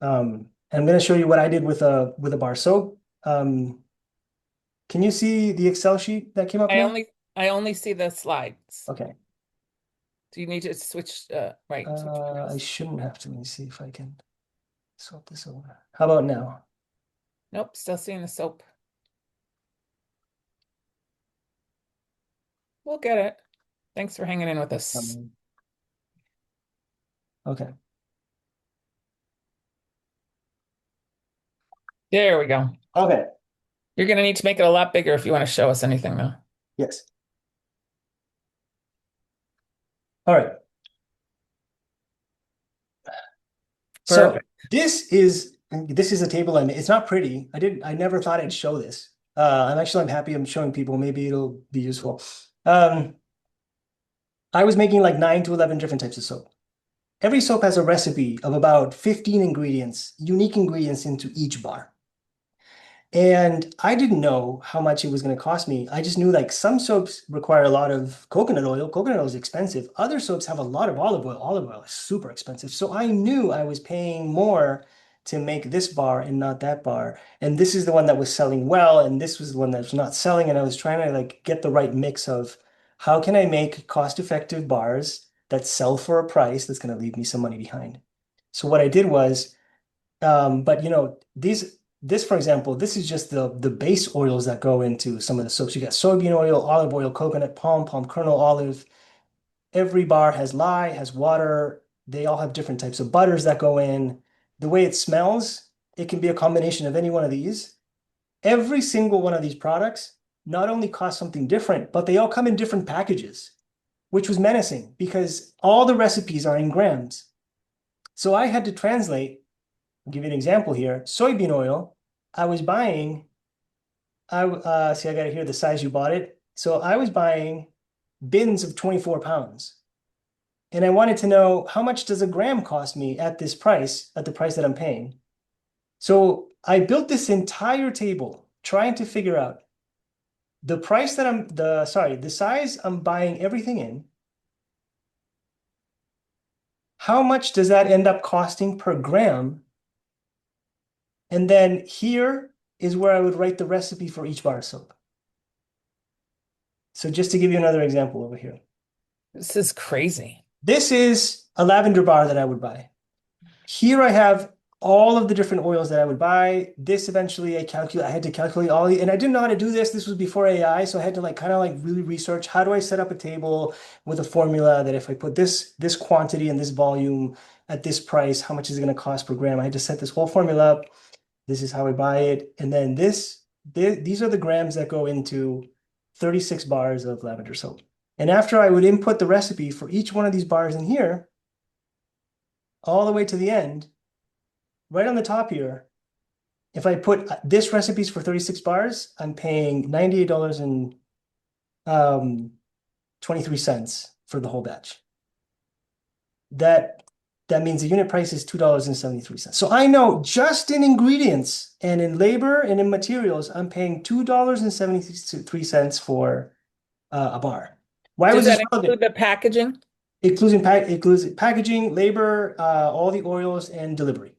And I'm going to show you what I did with a bar soap. Can you see the Excel sheet that came up I now? only see the slides. Okay. Do you need to switch right? Switch I windows. shouldn't have to. Let me see if I can swap this over. How about now? Nope, still seeing the soap. We'll get it. Thanks for hanging in with us. Okay. There we go. Okay. You're going to need to make it a lot bigger if you want to show us anything, though. Yes. All right. So Perfect. this is a table I made. It's not pretty. I never thought I'd show this. I'm happy I'm showing people. Maybe it'll be useful. I was making like 9 to 11 different types of soap. Every soap has a recipe of about 15 ingredients, unique ingredients into each bar. And I didn't know how much it was going to cost me. I just knew like some soaps require a lot of coconut oil. Coconut oil is expensive. Other soaps have a lot of olive oil. Olive oil is super expensive. So I knew I was paying more to make this bar and not that bar. And this is the one that was selling well, and this was the one that was not selling. And I was trying to like get the right mix of how can I make cost-effective bars that sell for a price that's going to leave me some money behind. So what I did was but you know, this for example, this is just the base oils that go into some of the soaps. You got soybean oil, olive oil, coconut, palm kernel, olive. Every bar has lye, has water. They all have different types of butters that go in. The way it smells, it can be a combination of any one of these. Every single one of these products not only costs something different, but they all come in different packages, which was menacing because all the recipes are in grams. So I had to translate. I'll give you an example here. Soybean oil, I was buying, see, I got to hear the size you bought it. So I was buying bins of 24 pounds. And I wanted to know how much does a gram cost me at this price, at the price that I'm paying. So I built this entire table trying to figure out the price that the size I'm buying everything in. How much does that end up costing per gram? And then here is where I would write the recipe for each bar of soap. So just to give you another example over here. This is crazy. This is a lavender bar that I would buy. Here I have all of the different oils that I would buy. This eventually I had to calculate all the, and I didn't know how to do this. This was before AI, so I had to like kind of like really research how do I set up a table with a formula that if I put this quantity and this volume at this price, how much is it going to cost per gram? I had to set this whole formula up. This is how I buy it. And then these are the grams that go into 36 bars of lavender soap. And after I would input the recipe for each one of these bars in here, all the way to the end, right on the top here, if I put this recipe's for 36 bars, I'm paying $98.23 for the whole batch. That means the unit price is $2.73. So I know just in ingredients and in labor and in materials, I'm paying $2.73 for a bar. Why Does was this that relevant? include the packaging? Includes packaging, labor, all the oils, and delivery.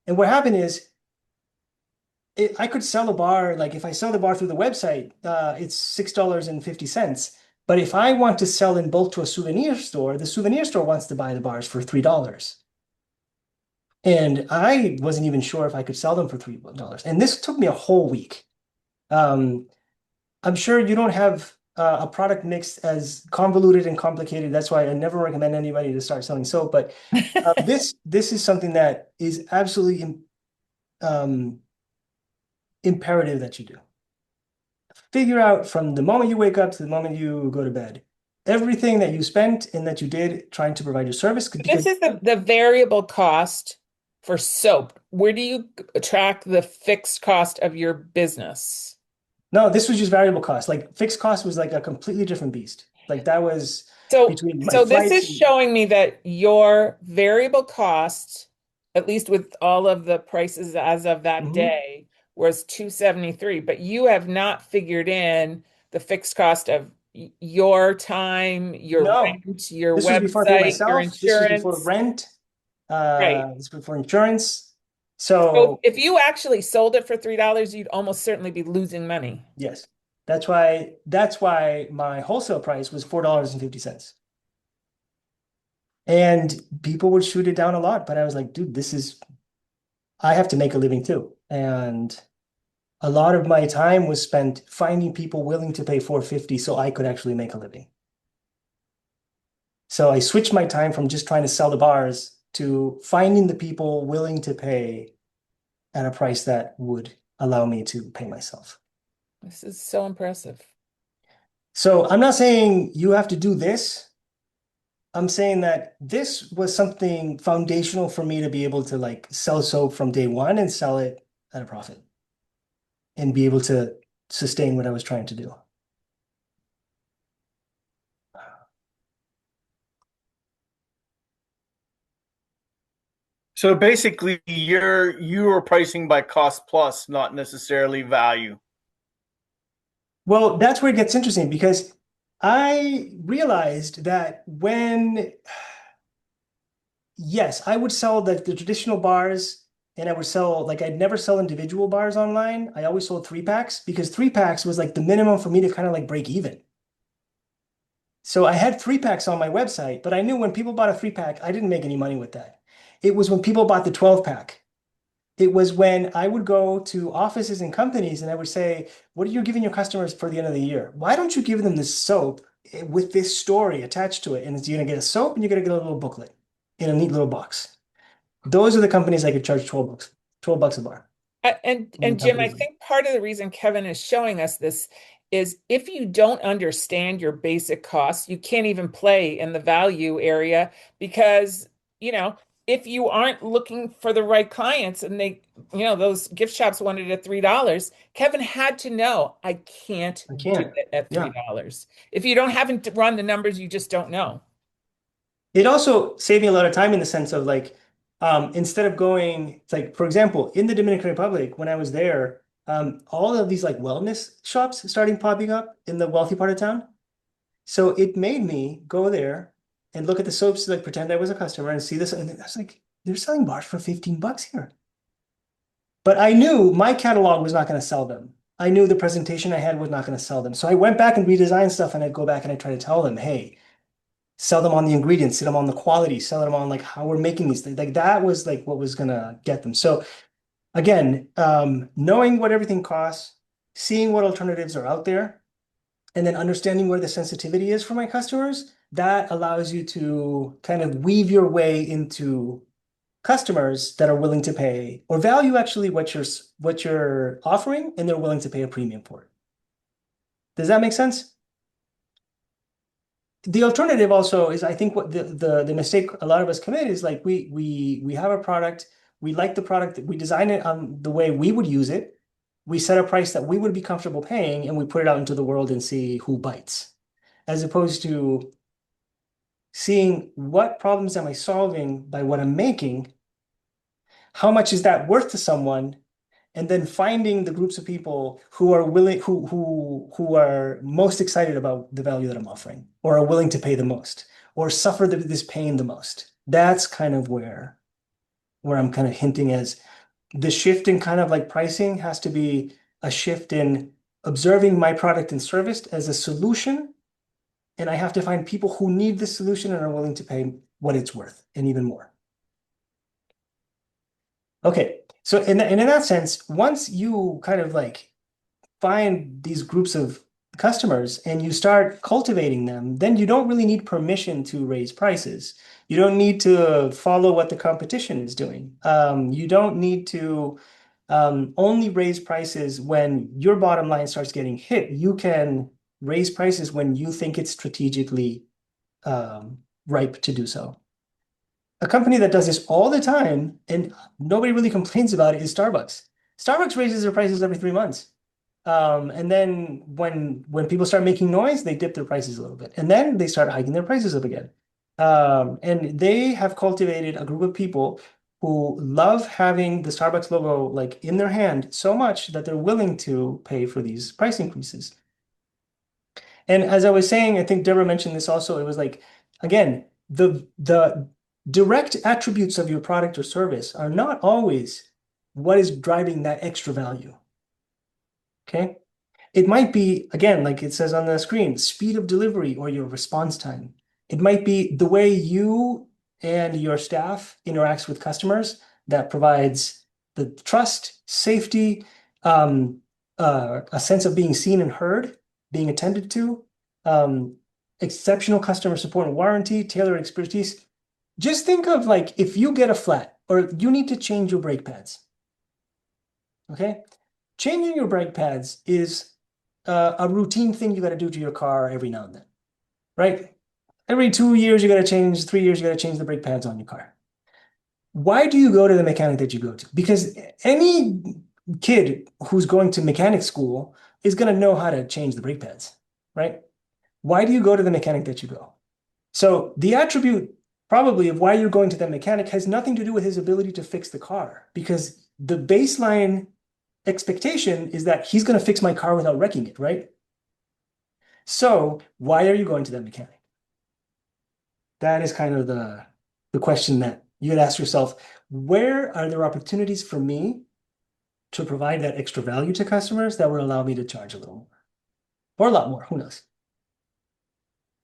And what happened is, I could sell a bar, like if I sell the bar through the website, it's $6.50. But if I want to sell in bulk to a souvenir store, the souvenir store wants to buy the bars for $3. And I wasn't even sure if I could sell them for $3. And this took me a whole week. I'm sure you don't have a product mix as convoluted and complicated. That's why I never recommend anybody to start selling soap. But this is something that is absolutely imperative that you do. Figure out from the moment you wake up to the moment you go to bed, everything that you spent and that you did trying to provide your service. This Because is the variable cost for soap. Where do you track the fixed cost of your business? no, this was just variable cost. Like fixed cost was like a completely different beast. Like that was So, between my so this flights is and showing me that your variable cost, at least with all of the prices as of that Mhm. day, was 273, but you have not figured in the fixed cost of your time, your No, rent, your this was before I paid website, your myself. This was before insurance. rent. Right. This was before insurance. So So if you actually sold it for $3, you'd almost certainly be losing money. yes, that's why my wholesale price was $4.50. And people would shoot it down a lot, but I was like, dude, I have to make a living too. And a lot of my time was spent finding people willing to pay $4.50 so I could actually make a living. So I switched my time from just trying to sell the bars to finding the people willing to pay at a price that would allow me to pay myself. This is so impressive. So I'm not saying you have to do this. I'm saying that this was something foundational for me to be able to like sell soap from day one and sell it at a profit and be able to sustain what I was trying to do. So basically, you are pricing by cost plus, not necessarily value. Well, that's where it gets interesting because I realized that yes, I would sell the traditional bars and I would sell, like, I'd never sell individual bars online. I always sold three packs because three packs was like the minimum for me to kind of like break even. So I had three packs on my website, but I knew when people bought a three pack, I didn't make any money with that. It was when people bought the 12 pack. It was when I would go to offices and companies and I would say, what are you giving your customers for the end of the year? Why don't you give them this soap with this story attached to it? And you're going to get a soap and you're going to get a little booklet in a neat little box. Those are the companies I could charge 12 bucks, 12 bucks a bar. And Jim, I think part of the reason Kevin is showing us this is if you don't understand your basic costs, you can't even play in the value area because, you know, if you aren't looking for the right clients and they, those gift shops wanted it at $3, Kevin had to know I can't I do can't. it at Yeah. $3. If you haven't run the numbers, you just don't know. It also saved me a lot of time in the sense of like, instead of going, it's like, for example, in the Dominican Republic, when I was there, all of these like wellness shops starting popping up in the wealthy part of town. So it made me go there and look at the soaps, like pretend I was a customer and see this. And I was like, they're selling bars for 15 bucks here. But I knew my catalog was not going to sell them. I knew the presentation I had was not going to sell them. So I went back and redesigned stuff and I'd go back and I'd try to tell them, hey, sell them on the ingredients, sell them on the quality, sell them on like how we're making these things. Like that was like what was gonna get them. So again, knowing what everything costs, seeing what alternatives are out there, and then understanding where the sensitivity is for my customers, that allows you to kind of weave your way into customers that are willing to pay or value actually what you're offering, and they're willing to pay a premium for it. Does that make sense? The alternative also is, I think, what the mistake a lot of us commit is like we have a product, we like the product, we design it on the way we would use it, we set a price that we would be comfortable paying, and we put it out into the world and see who bites, as opposed to seeing what problems am I solving by what I'm making, how much is that worth to someone, and then finding the groups of people who are willing, who are most excited about the value that I'm offering, or are willing to pay the most, or suffer this pain the most. That's kind of where I'm kind of hinting as the shift in kind of like pricing has to be a shift in observing my product and service as a solution, and I have to find people who need this solution and are willing to pay what it's worth and even more. Okay, so in that sense, once you kind of like find these groups of customers and you start cultivating them, then you don't really need permission to raise prices. You don't need to follow what the competition is doing. You don't need to only raise prices when your bottom line starts getting hit. You can raise prices when you think it's strategically ripe to do so. A company that does this all the time and nobody really complains about it is Starbucks. Starbucks raises their prices every 3 months. And then when people start making noise, they dip their prices a little bit. And then they start hiking their prices up again. And they have cultivated a group of people who love having the Starbucks logo like in their hand so much that they're willing to pay for these price increases. And as I was saying, I think Deborah mentioned this also, it was like, again, the direct attributes of your product or service are not always what is driving that extra value. Okay. It might be, again, like it says on the screen, speed of delivery or your response time. It might be the way you and your staff interacts with customers that provides the trust, safety, a sense of being seen and heard, being attended to, um, exceptional customer support and warranty, tailored expertise. Just think of like if you get a flat or you need to change your brake pads. Okay. Changing your brake pads is a routine thing you got to do to your car every now and then, right? Every 2 years, you got to change, 3 years, you got to change the brake pads on your car. Why do you go to the mechanic that you go to? Because any kid who's going to mechanic school is going to know how to change the brake pads, right? Why do you go to the mechanic that you go? So the attribute probably of why you're going to that mechanic has nothing to do with his ability to fix the car, because the baseline expectation is that he's going to fix my car without wrecking it, right? So why are you going to that mechanic? That is kind of the question that you would ask yourself. Where are there opportunities for me to provide that extra value to customers that would allow me to charge a little more or a lot more? Who knows?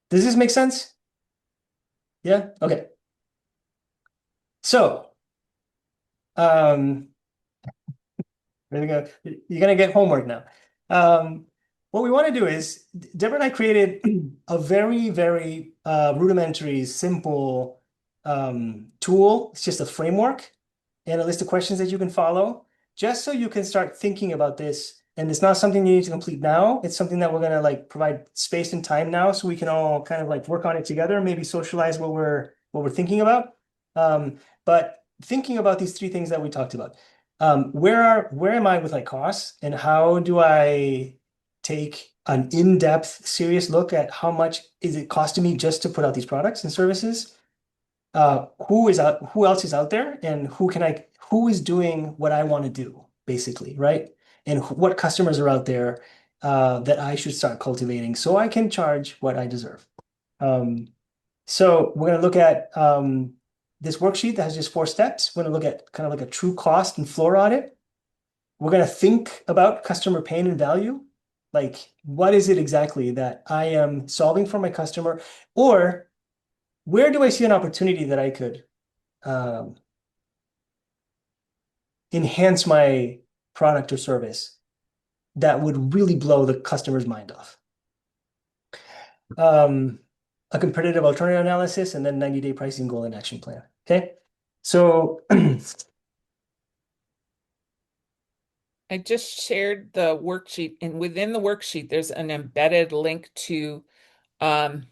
Does this make sense? Yeah? Okay. So, um, you're gonna get homework now. What we want to do is, Deborah and I created a very, very rudimentary, simple tool. It's just a framework and a list of questions that you can follow, just so you can start thinking about this. And it's not something you need to complete now. It's something that we're gonna like provide space and time now, so we can all kind of like work on it together, maybe socialize what we're thinking about. But thinking about these three things that we talked about. Where am I with like costs, and how do I take an in-depth, serious look at how much is it costing me just to put out these products and services? Who else is out there, and who is doing what I want to do, basically, right? And what customers are out there that I should start cultivating so I can charge what I deserve. So we're going to look at this worksheet that has just 4 steps. We're going to look at kind of like a true cost and floor audit. We're going to think about customer pain and value. Like, what is it exactly that I am solving for my customer? Or where do I see an opportunity that I could enhance my product or service that would really blow the customer's mind off? A competitive alternative analysis, and then 90-day pricing goal and action plan. Okay. So I just shared the worksheet, and within the worksheet, there's an embedded link to an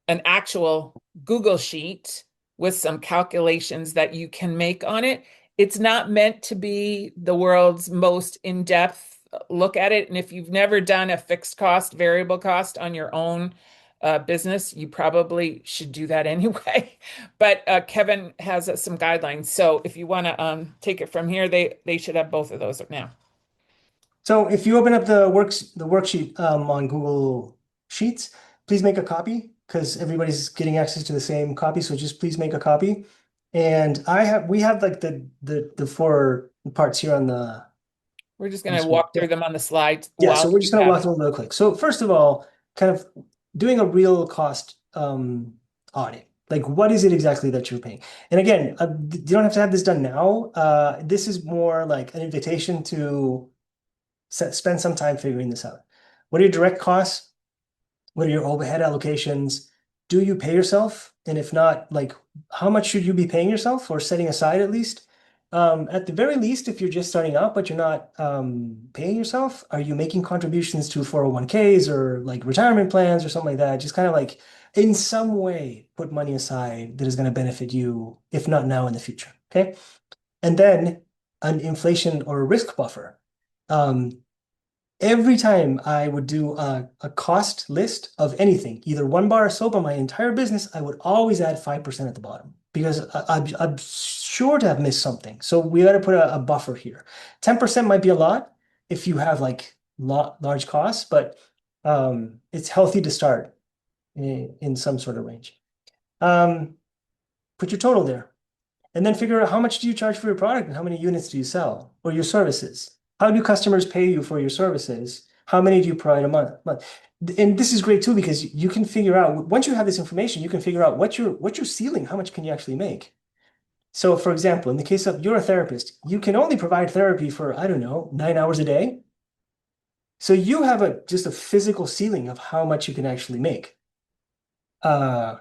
actual Google sheet with some calculations that you can make on it. It's not meant to be the world's most in-depth look at it. And if you've never done a fixed cost, variable cost on your own business, you probably should do that anyway. But Kevin has some guidelines. So if you want to take it from here, they should have both of those now. So if you open up the worksheet on Google Sheets, please make a copy, because everybody's getting access to the same copy. So just please make a copy. And we have like the 4 parts here on the. We're just going to walk through them on the slides. Yeah, so we're just going to walk through them real quick. So first of all, kind of doing a real cost audit. Like, what is it exactly that you're paying? And again, you don't have to have this done now. This is more like an invitation to spend some time figuring this out. What are your direct costs? What are your overhead allocations? Do you pay yourself? And if not, like, how much should you be paying yourself, or setting aside at least? At the very least, if you're just starting out but you're not paying yourself, are you making contributions to 401ks or like retirement plans or something like that? Just kind of like in some way put money aside that is going to benefit you, if not now, in the future. Okay. And then an inflation or a risk buffer. Every time I would do a cost list of anything, either 1 bar of soap on my entire business, I would always add 5% at the bottom, because I'm sure to have missed something. So we got to put a buffer here. 10% might be a lot if you have like large costs, but it's healthy to start in some sort of range. Put your total there, and then figure out how much do you charge for your product and how many units do you sell, or your services. How do customers pay you for your services? How many do you provide a month? And this is great too, because you can figure out, once you have this information, you can figure out what's your ceiling, how much can you actually make? So for example, in the case of you're a therapist, you can only provide therapy for, I don't know, 9 hours a day. So you have just a physical ceiling of how much you can actually make. I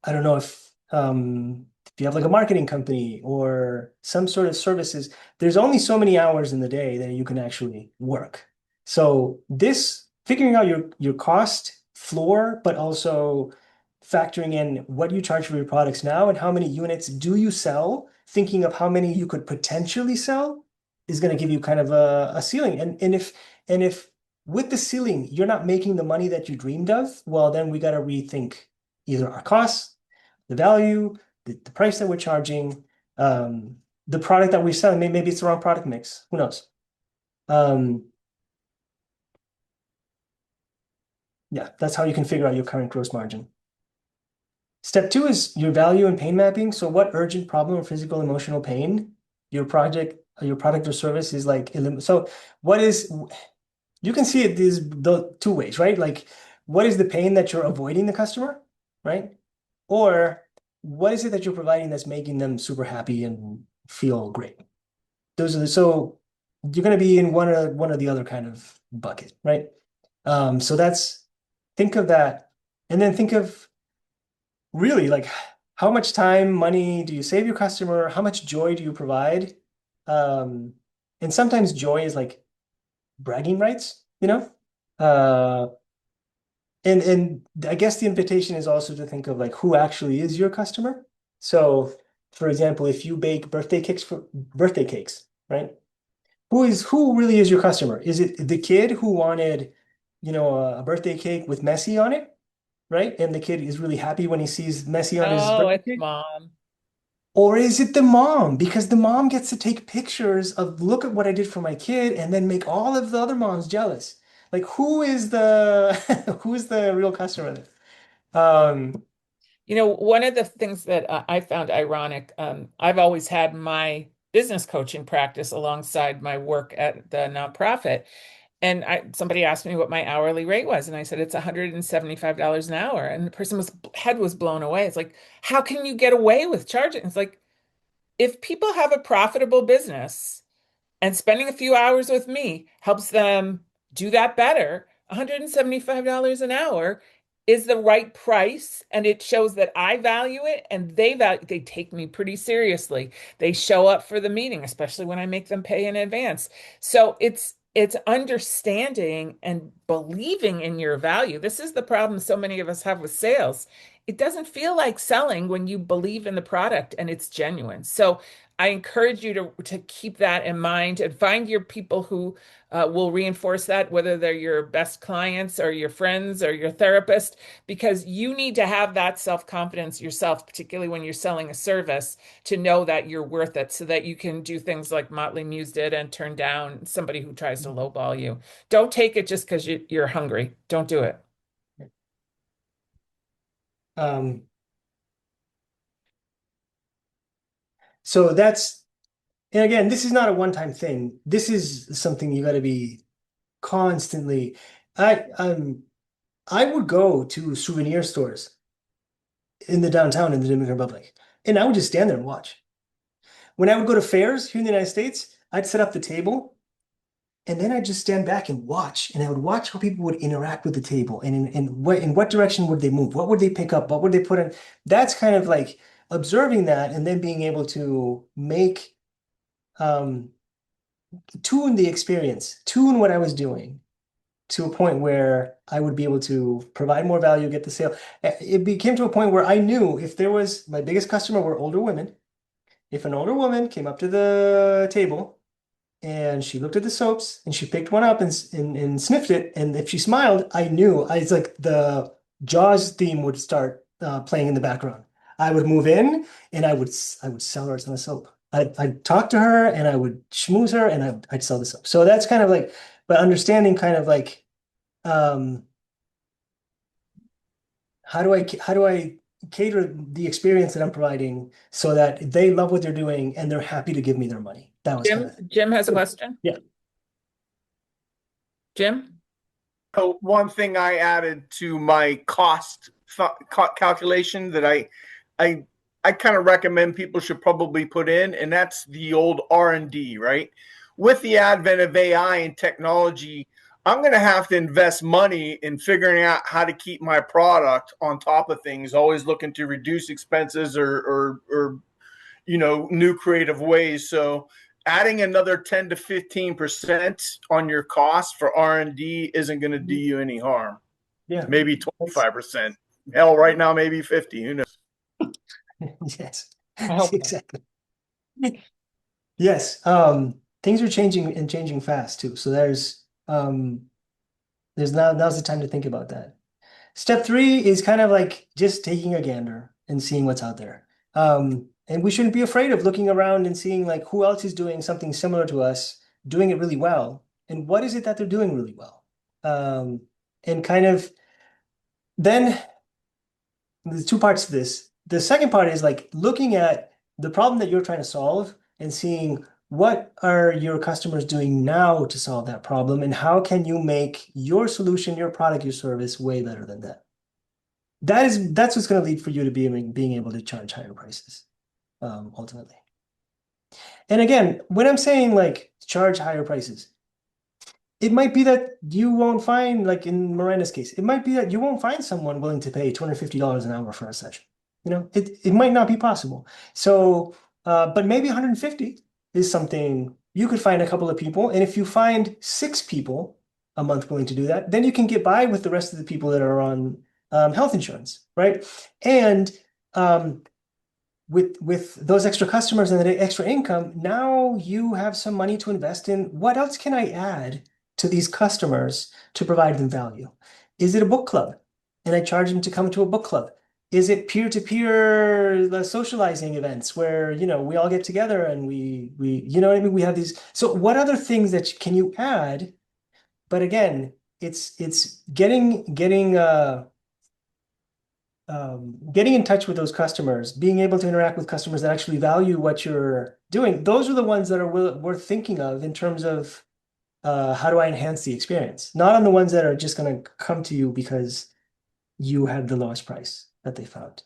don't know if you have like a marketing company or some sort of services, there's only so many hours in the day that you can actually work. So this figuring out your cost floor, but also factoring in what you charge for your products now and how many units do you sell, thinking of how many you could potentially sell, is going to give you kind of a ceiling. And if with the ceiling you're not making the money that you dreamed of, well, then we got to rethink either our costs the value, the price that we're charging, the product that we're selling. Maybe it's the wrong product mix. Who knows? Yeah, that's how you can figure out your current gross margin. Step 2 is your value and pain mapping. So what urgent problem or physical emotional pain your product or service is like. So what is, you can see it the two ways, right? Like what is the pain that you're avoiding the customer, right? Or what is it that you're providing that's making them super happy and feel great? So you're going to be in one or the other kind of bucket, right? So think of that, and then think of really like how much time, money do you save your customer? How much joy do you provide? And sometimes joy is like bragging rights, you know? Uh, and I guess the invitation is also to think of like who actually is your customer. So, for example, if you bake birthday cakes, right? Who really is your customer? Is it the kid who wanted, a birthday cake with Messi on it, right? And the kid is really happy when he sees Messi on his Oh, birthday it's cake? mom. Or is it the mom? Because the mom gets to take pictures of, look at what I did for my kid, and then make all of the other moms jealous. Like, who is the who's the real customer there? Um, One of the things that I found ironic, I've always had my business coaching practice alongside my work at the nonprofit. And somebody asked me what my hourly rate was, and I said it's $175 an hour. And the person's head was blown away. It's like, how can you get away with charging? It's like, if people have a profitable business, and spending a few hours with me helps them do that better. $175 an hour is the right price, and it shows that I value it and they take me pretty seriously. They show up for the meeting, especially when I make them pay in advance. So it's understanding and believing in your value. This is the problem so many of us have with sales. It doesn't feel like selling when you believe in the product and it's genuine. So I encourage you to keep that in mind and find your people who will reinforce that, whether they're your best clients or your friends or your therapist, because you need to have that self-confidence yourself, particularly when you're selling a service, to know that you're worth it so that you can do things like Motley Muse did and turn down somebody who tries to lowball you. Don't take it just because you're hungry. Don't do it. um, so and again, this is not a one-time thing. This is something you got to be constantly. I would go to souvenir stores in the downtown in the Dominican Republic, and I would just stand there and watch. When I would go to fairs here in the United States, I'd set up the table and then I'd just stand back and watch. And I would watch how people would interact with the table and in what direction would they move? What would they pick up? What would they put in? That's kind of like observing that and then being able to um, tune the experience, tune what I was doing to a point where I would be able to provide more value, get the sale. It became to a point where I knew if there was my biggest customer were older women. If an older woman came up to the table and she looked at the soaps and she picked one up and sniffed it, and if she smiled, I knew. It's like the Jaws theme would start playing in the background. I would move in and I would sell her a ton of soap. I'd talk to her and I would schmooze her and I'd sell the soap. So that's kind of like, but understanding kind of like um, how do I cater the experience that I'm providing so that they love what they're doing and they're happy to give me their money. That was kind Jim, of Jim has a question. yeah. Jim? So one thing I added to my cost calculation that I I kind of recommend people should probably put in, and that's the old R&D, right? With the advent of AI and technology, I'm going to have to invest money in figuring out how to keep my product on top of things, always looking to reduce expenses or new creative ways. So adding another 10 to 15% on your cost for R&D isn't going to do you any harm. Yeah. Maybe That's 25%. Hell, right now maybe 50. Who knows? yes. I hope not. Exactly. Yes. Things are changing and changing fast too. So now's the time to think about that. Step 3 is kind of like just taking a gander and seeing what's out there. And we shouldn't be afraid of looking around and seeing like who else is doing something similar to us, doing it really well, and what is it that they're doing really well. And kind of then there's two parts to this. The second part is like looking at the problem that you're trying to solve and seeing what are your customers doing now to solve that problem, and how can you make your solution, your product, your service way better than that. That's what's going to lead for you to being able to charge higher prices, ultimately. And again, when I'm saying like charge higher prices, it might be that you won't find, like in Miranda's case, it might be that you won't find someone willing to pay $250 an hour for a session. It might not be possible. So, but maybe 150 is something you could find a couple of people. And if you find 6 people a month willing to do that, then you can get by with the rest of the people that are on health insurance, right? And with those extra customers and the extra income, now you have some money to invest in. What else can I add to these customers to provide them value? Is it a book club? And I charge them to come to a book club. Is it peer-to-peer socializing events where, we all get together and we you know what I mean? We have these. So what other things that can you add? But again, it's getting in touch with those customers, being able to interact with customers that actually value what you're doing. Those are the ones that are worth thinking of in terms of how do I enhance the experience? Not on the ones that are just going to come to you because you had the lowest price that they found.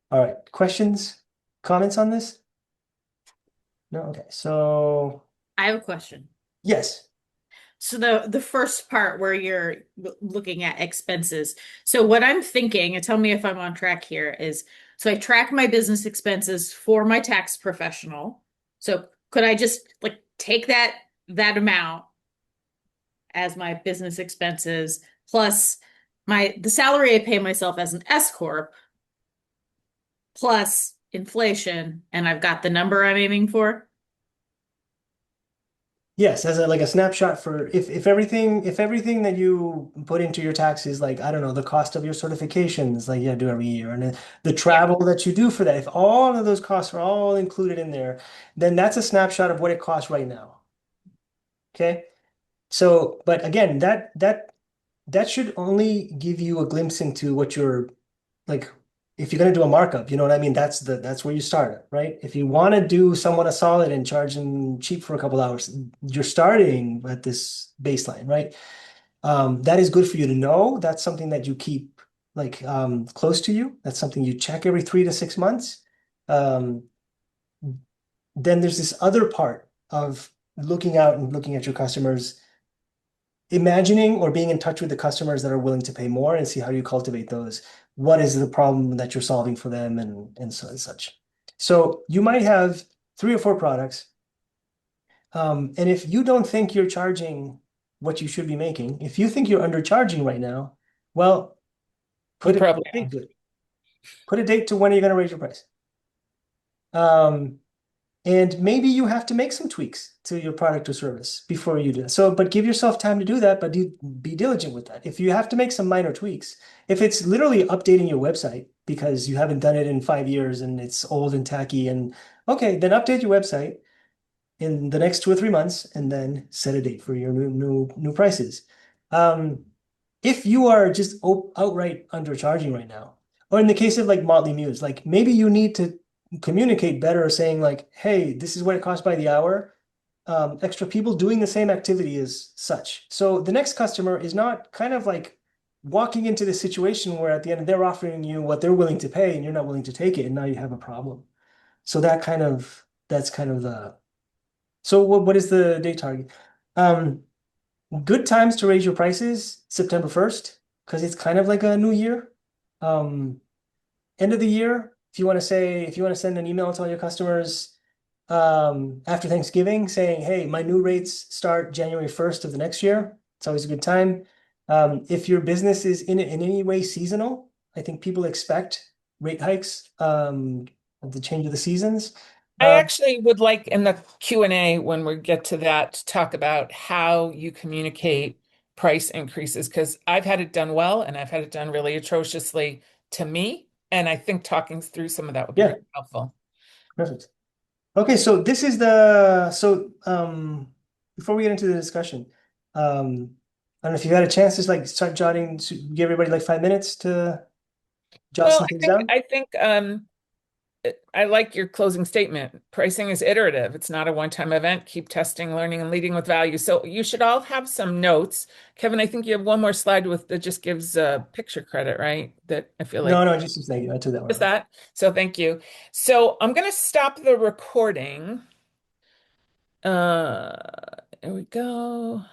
All right, questions, comments on this? No, okay. So I have a question. yes. So the first part where you're looking at expenses. So what I'm thinking, and tell me if I'm on track here, is so I track my business expenses for my tax professional. So could I just like take that amount as my business expenses plus the salary I pay myself as an S corp plus inflation, and I've got the number I'm aiming for? Yes, as like a snapshot for if everything that you put into your taxes, like I don't know, the cost of your certifications, like do every year, and then the travel that you do for that, if all of those costs are all included in there, then that's a snapshot of what it costs right now. Okay. So, but again, that should only give you a glimpse into what you're like. If you're going to do a markup, you know what I mean? That's where you start, right? If you want to do someone a solid and charge them cheap for a couple hours, you're starting at this baseline, right? That is good for you to know. That's something that you keep like close to you. That's something you check every 3 to 6 months. Um, then there's this other part of looking out and looking at your customers, imagining or being in touch with the customers that are willing to pay more and see how you cultivate those. What is the problem that you're solving for them and so and such. So you might have 3 or 4 products. And if you don't think you're charging what you should be making, if you think you're undercharging right now, well, You put probably a date to it. Put a date to when you're going to raise your price. And maybe you have to make some tweaks to your product or service before you do it. So, but give yourself time to do that, but be diligent with that. If you have to make some minor tweaks, if it's literally updating your website because you haven't done it in 5 years and it's old and tacky, and okay, then update your website in the next 2 or 3 months and then set a date for your new prices. If you are just outright undercharging right now, or in the case of like Motley Muse, like maybe you need to communicate better, saying like, hey, this is what it costs by the hour. Extra people doing the same activity is such. So the next customer is not kind of like walking into the situation where at the end they're offering you what they're willing to pay and you're not willing to take it, and now you have a problem. So that's kind of the so what is the date target? Good times to raise your prices, September 1st, because it's kind of like a new year. End of the year, if you want to send an email to all your customers after Thanksgiving saying, hey, my new rates start January 1st of the next year. It's always a good time. If your business is in any way seasonal, I think people expect rate hikes at the change of the seasons. I actually would like in the Q&A when we get to that to talk about how you communicate price increases because I've had it done well and I've had it done really atrociously to me. And I think talking through some of that would be Yeah, really helpful. perfect. Okay, so this is the before we get into the discussion, I don't know if you had a chance to like start jotting, give everybody like 5 minutes to jot Well, some things down. I think I like your closing statement. Pricing is iterative. It's not a one-time event. Keep testing, learning, and leading with value. So you should all have some notes. Kevin, I think you have one more slide with that just gives picture credit, right? That I feel No, like no, just thank you. I took that one is out. that. So thank you. So I'm going to stop the recording. There we go.